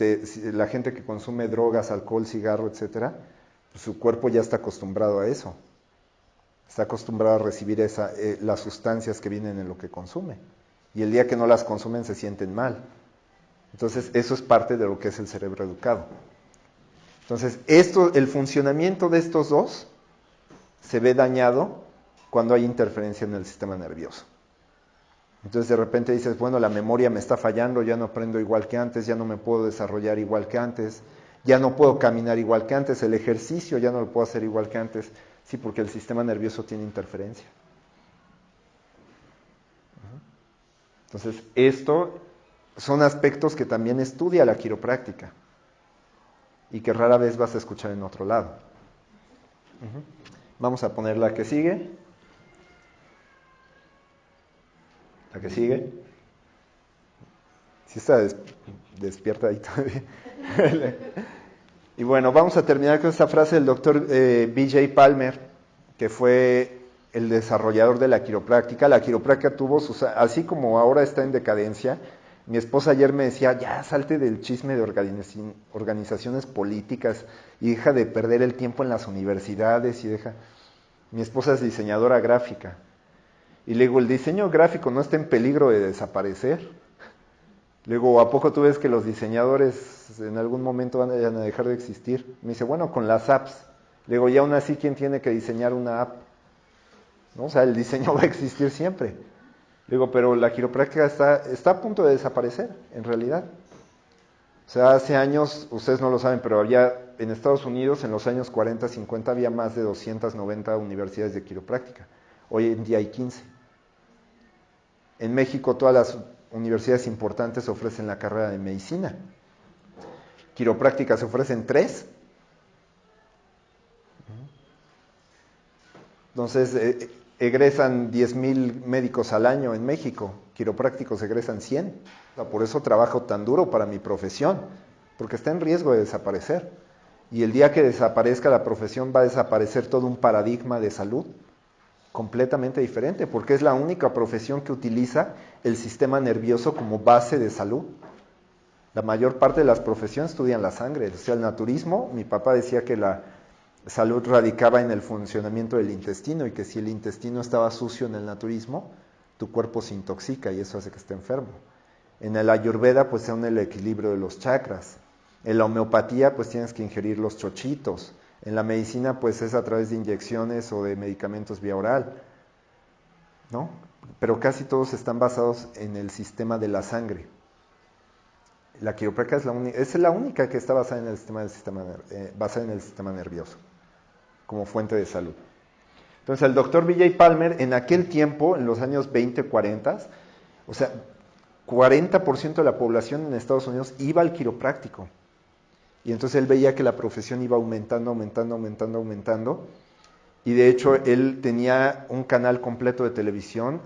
la gente que consume drogas, alcohol, cigarro, etcétera, pues su cuerpo ya está acostumbrado a eso. Está acostumbrado a recibir las sustancias que vienen en lo que consume. Y el día que no las consumen se sienten mal. Entonces, eso es parte de lo que es el cerebro educado. Entonces, el funcionamiento de estos dos se ve dañado cuando hay interferencia en el sistema nervioso. Entonces, de repente dices, bueno, la memoria me está fallando, ya no aprendo igual que antes, ya no me puedo desarrollar igual que antes, ya no puedo caminar igual que antes, el ejercicio ya no lo puedo hacer igual que antes. Sí, porque el sistema nervioso tiene interferencia. Entonces, esto son aspectos que también estudia la quiropráctica y que rara vez vas a escuchar en otro lado. Vamos a poner la que sigue. La que sigue. Sí está despierta ahí todavía. Y bueno, vamos a terminar con esta frase del doctor B.J. Palmer, que fue el desarrollador de la quiropráctica. La quiropráctica tuvo sus... Así como ahora está en decadencia, mi esposa ayer me decía, ya salte del chisme de organizaciones políticas y deja de perder el tiempo en las universidades y deja... Mi esposa es diseñadora gráfica. Y le digo, ¿el diseño gráfico no está en peligro de desaparecer? Le digo, ¿a poco tú ves que los diseñadores en algún momento van a dejar de existir? Me dice, bueno, con las apps. Le digo, y aún así, ¿quién tiene que diseñar una app? ¿No? O sea, el diseño va a existir siempre. Le digo, pero la quiropráctica está a punto de desaparecer, en realidad. O sea, hace años, ustedes no lo saben, pero había en Estados Unidos, en los años 40, 50, había más de 290 universidades de quiropráctica. Hoy en día hay 15. En México, todas las universidades importantes ofrecen la carrera de medicina. Quiropráctica se ofrecen 3. Entonces, egresan 10,000 médicos al año en México. Quiroprácticos egresan 100. O sea, por eso trabajo tan duro para mi profesión, porque está en riesgo de desaparecer. Y el día que desaparezca la profesión va a desaparecer todo un paradigma de salud completamente diferente, porque es la única profesión que utiliza el sistema nervioso como base de salud. La mayor parte de las profesiones estudian la sangre. O sea, el naturismo, mi papá decía que la salud radicaba en el funcionamiento del intestino y que si el intestino estaba sucio en el naturismo, tu cuerpo se intoxica y eso hace que esté enfermo. En el ayurveda, pues son el equilibrio de los chakras. En la homeopatía, pues tienes que ingerir los chochitos. En la medicina, pues es a través de inyecciones o de medicamentos vía oral, ¿no? Pero casi todos están basados en el sistema de la sangre. La quiropráctica es la única que está basada en el sistema nervioso, como fuente de salud. Entonces, el doctor B.J. Palmer, en aquel tiempo, en los años 20, 40, o sea, 40% de la población en Estados Unidos iba al quiropráctico. Y entonces él veía que la profesión iba aumentando. Y de hecho, él tenía un canal completo de televisión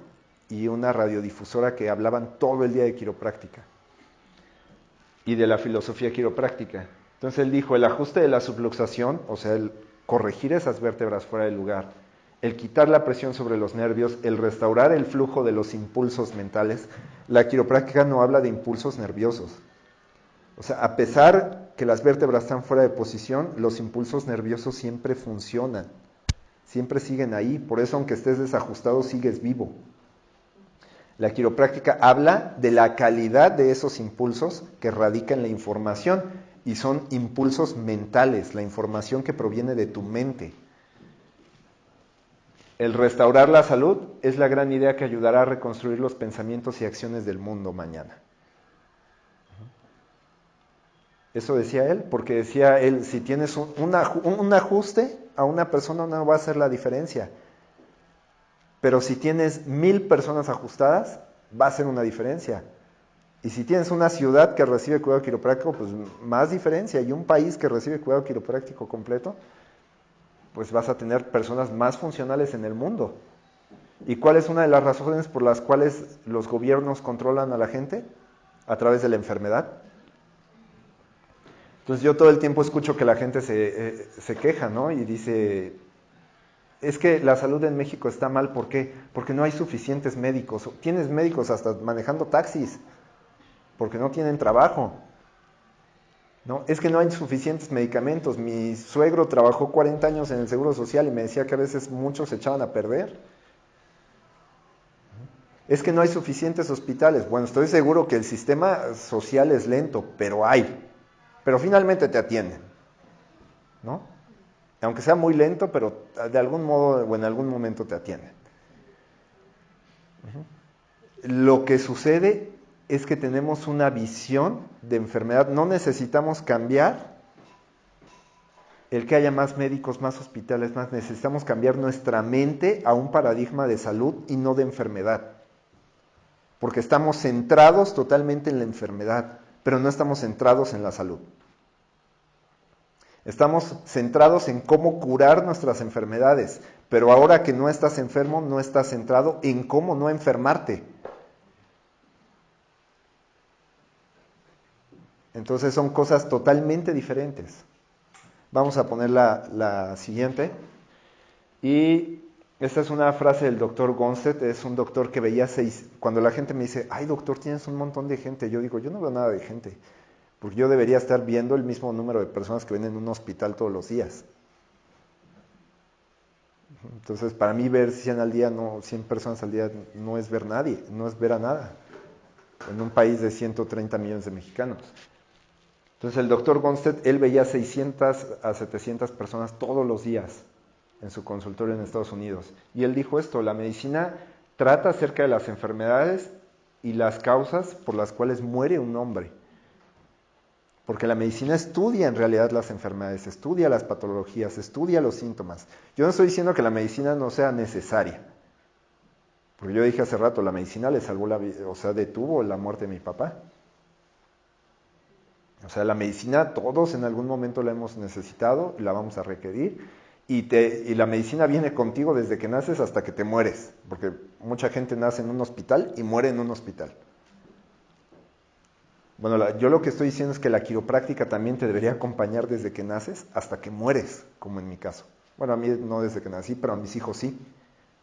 y una radiodifusora que hablaban todo el día de quiropráctica y de la filosofía quiropráctica. Entonces él dijo, el ajuste de la subluxación, o sea, el corregir esas vértebras fuera del lugar, el quitar la presión sobre los nervios, el restaurar el flujo de los impulsos mentales. La quiropráctica no habla de impulsos nerviosos. O sea, a pesar que las vértebras están fuera de posición, los impulsos nerviosos siempre funcionan, siempre siguen ahí. Por eso, aunque estés desajustado, sigues vivo. La quiropráctica habla de la calidad de esos impulsos que radica en la información, y son impulsos mentales, la información que proviene de tu mente. El restaurar la salud es la gran idea que ayudará a reconstruir los pensamientos y acciones del mundo mañana. Eso decía él, porque decía él, si tienes un ajuste a una persona no va a hacer la diferencia. Pero si tienes 1,000 personas ajustadas, va a hacer una diferencia. Y si tienes una ciudad que recibe cuidado quiropráctico, pues más diferencia. Y un país que recibe cuidado quiropráctico completo, pues vas a tener personas más funcionales en el mundo. ¿Y cuál es una de las razones por las cuales los gobiernos controlan a la gente? A través de la enfermedad. Entonces yo todo el tiempo escucho que la gente se queja, ¿no? Y dice, es que la salud en México está mal, ¿por qué? Porque no hay suficientes médicos. Tienes médicos hasta manejando taxis, porque no tienen trabajo. ¿No? Es que no hay suficientes medicamentos. Mi suegro trabajó 40 años en el Seguro Social y me decía que a veces muchos se echaban a perder. Es que no hay suficientes hospitales. Bueno, estoy seguro que el sistema social es lento, pero hay. Pero finalmente te atienden, ¿no? Aunque sea muy lento, pero de algún modo o en algún momento te atienden. Lo que sucede es que tenemos una visión de enfermedad. No necesitamos cambiar el que haya más médicos, más hospitales, más. Necesitamos cambiar nuestra mente a un paradigma de salud y no de enfermedad. Porque estamos centrados totalmente en la enfermedad, pero no estamos centrados en la salud. Estamos centrados en cómo curar nuestras enfermedades, pero ahora que no estás enfermo, no estás centrado en cómo no enfermarte. Entonces son cosas totalmente diferentes. Vamos a poner la siguiente. Y esta es una frase del doctor Gonstedt, es un doctor que veía cuando la gente me dice, ay doctor, tienes un montón de gente, yo digo, yo no veo nada de gente, porque yo debería estar viendo el mismo número de personas que ven en un hospital todos los días. Entonces, para mí ver 100 al día, 100 personas al día no es ver nadie, no es ver a nada, en un país de 130 millones de mexicanos. Entonces, el doctor Gonstedt, él veía 600 a 700 personas todos los días en su consultorio en Estados Unidos. Y él dijo esto, la medicina trata acerca de las enfermedades y las causas por las cuales muere un hombre. Porque la medicina estudia en realidad las enfermedades, estudia las patologías, estudia los síntomas. Yo no estoy diciendo que la medicina no sea necesaria. Porque yo dije hace rato, la medicina le salvó la vida, o sea, detuvo la muerte de mi papá. O sea, la medicina todos en algún momento la hemos necesitado y la vamos a requerir. Y la medicina viene contigo desde que naces hasta que te mueres. Porque mucha gente nace en un hospital y muere en un hospital. Bueno, yo lo que estoy diciendo es que la quiropráctica también te debería acompañar desde que naces hasta que mueres, como en mi caso. Bueno, a mí no desde que nací, pero a mis hijos sí.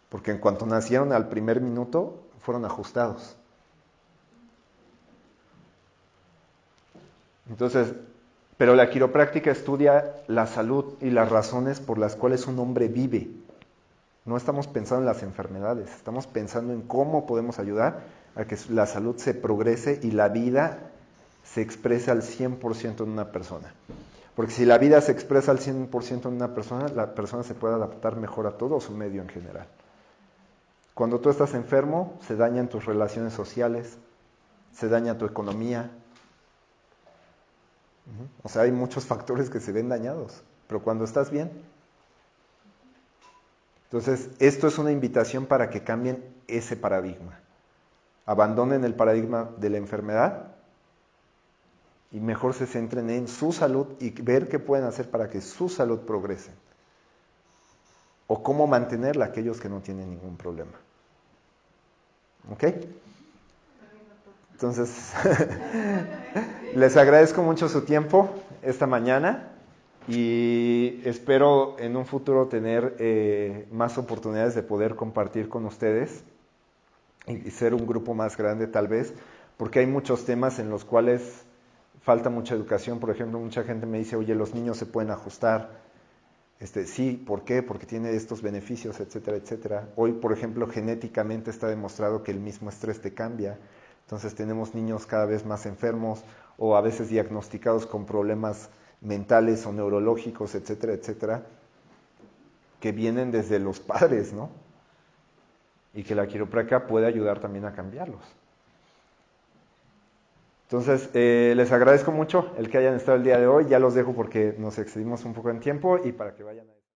Porque en cuanto nacieron al primer minuto, fueron ajustados. Entonces, pero la quiropráctica estudia la salud y las razones por las cuales un hombre vive. No estamos pensando en las enfermedades, estamos pensando en cómo podemos ayudar a que la salud se progrese y la vida se exprese al 100% en una persona. Porque si la vida se expresa al 100% en una persona, la persona se puede adaptar mejor a todo su medio en general. Cuando tú estás enfermo, se dañan tus relaciones sociales, se daña tu economía. O sea, hay muchos factores que se ven dañados, pero cuando estás bien. Entonces, esto es una invitación para que cambien ese paradigma. Abandonen el paradigma de la enfermedad y mejor se centren en su salud y ver qué pueden hacer para que su salud progrese. O cómo mantenerla aquellos que no tienen ningún problema. ¿Ok? Entonces, les agradezco mucho su tiempo esta mañana y espero en un futuro tener más oportunidades de poder compartir con ustedes y ser un grupo más grande tal vez, porque hay muchos temas en los cuales falta mucha educación. Por ejemplo, mucha gente me dice, oye, los niños se pueden ajustar. Sí, ¿por qué? Porque tiene estos beneficios, etcétera, etcétera. Hoy, por ejemplo, genéticamente está demostrado que el mismo estrés te cambia. Entonces tenemos niños cada vez más enfermos o a veces diagnosticados con problemas mentales o neurológicos, etcétera, etcétera, que vienen desde los padres, ¿no? Y que la quiropráctica puede ayudar también a cambiarlos. Entonces, les agradezco mucho el que hayan estado el día de hoy. Ya los dejo porque nos excedimos un poco en tiempo y para que vayan a...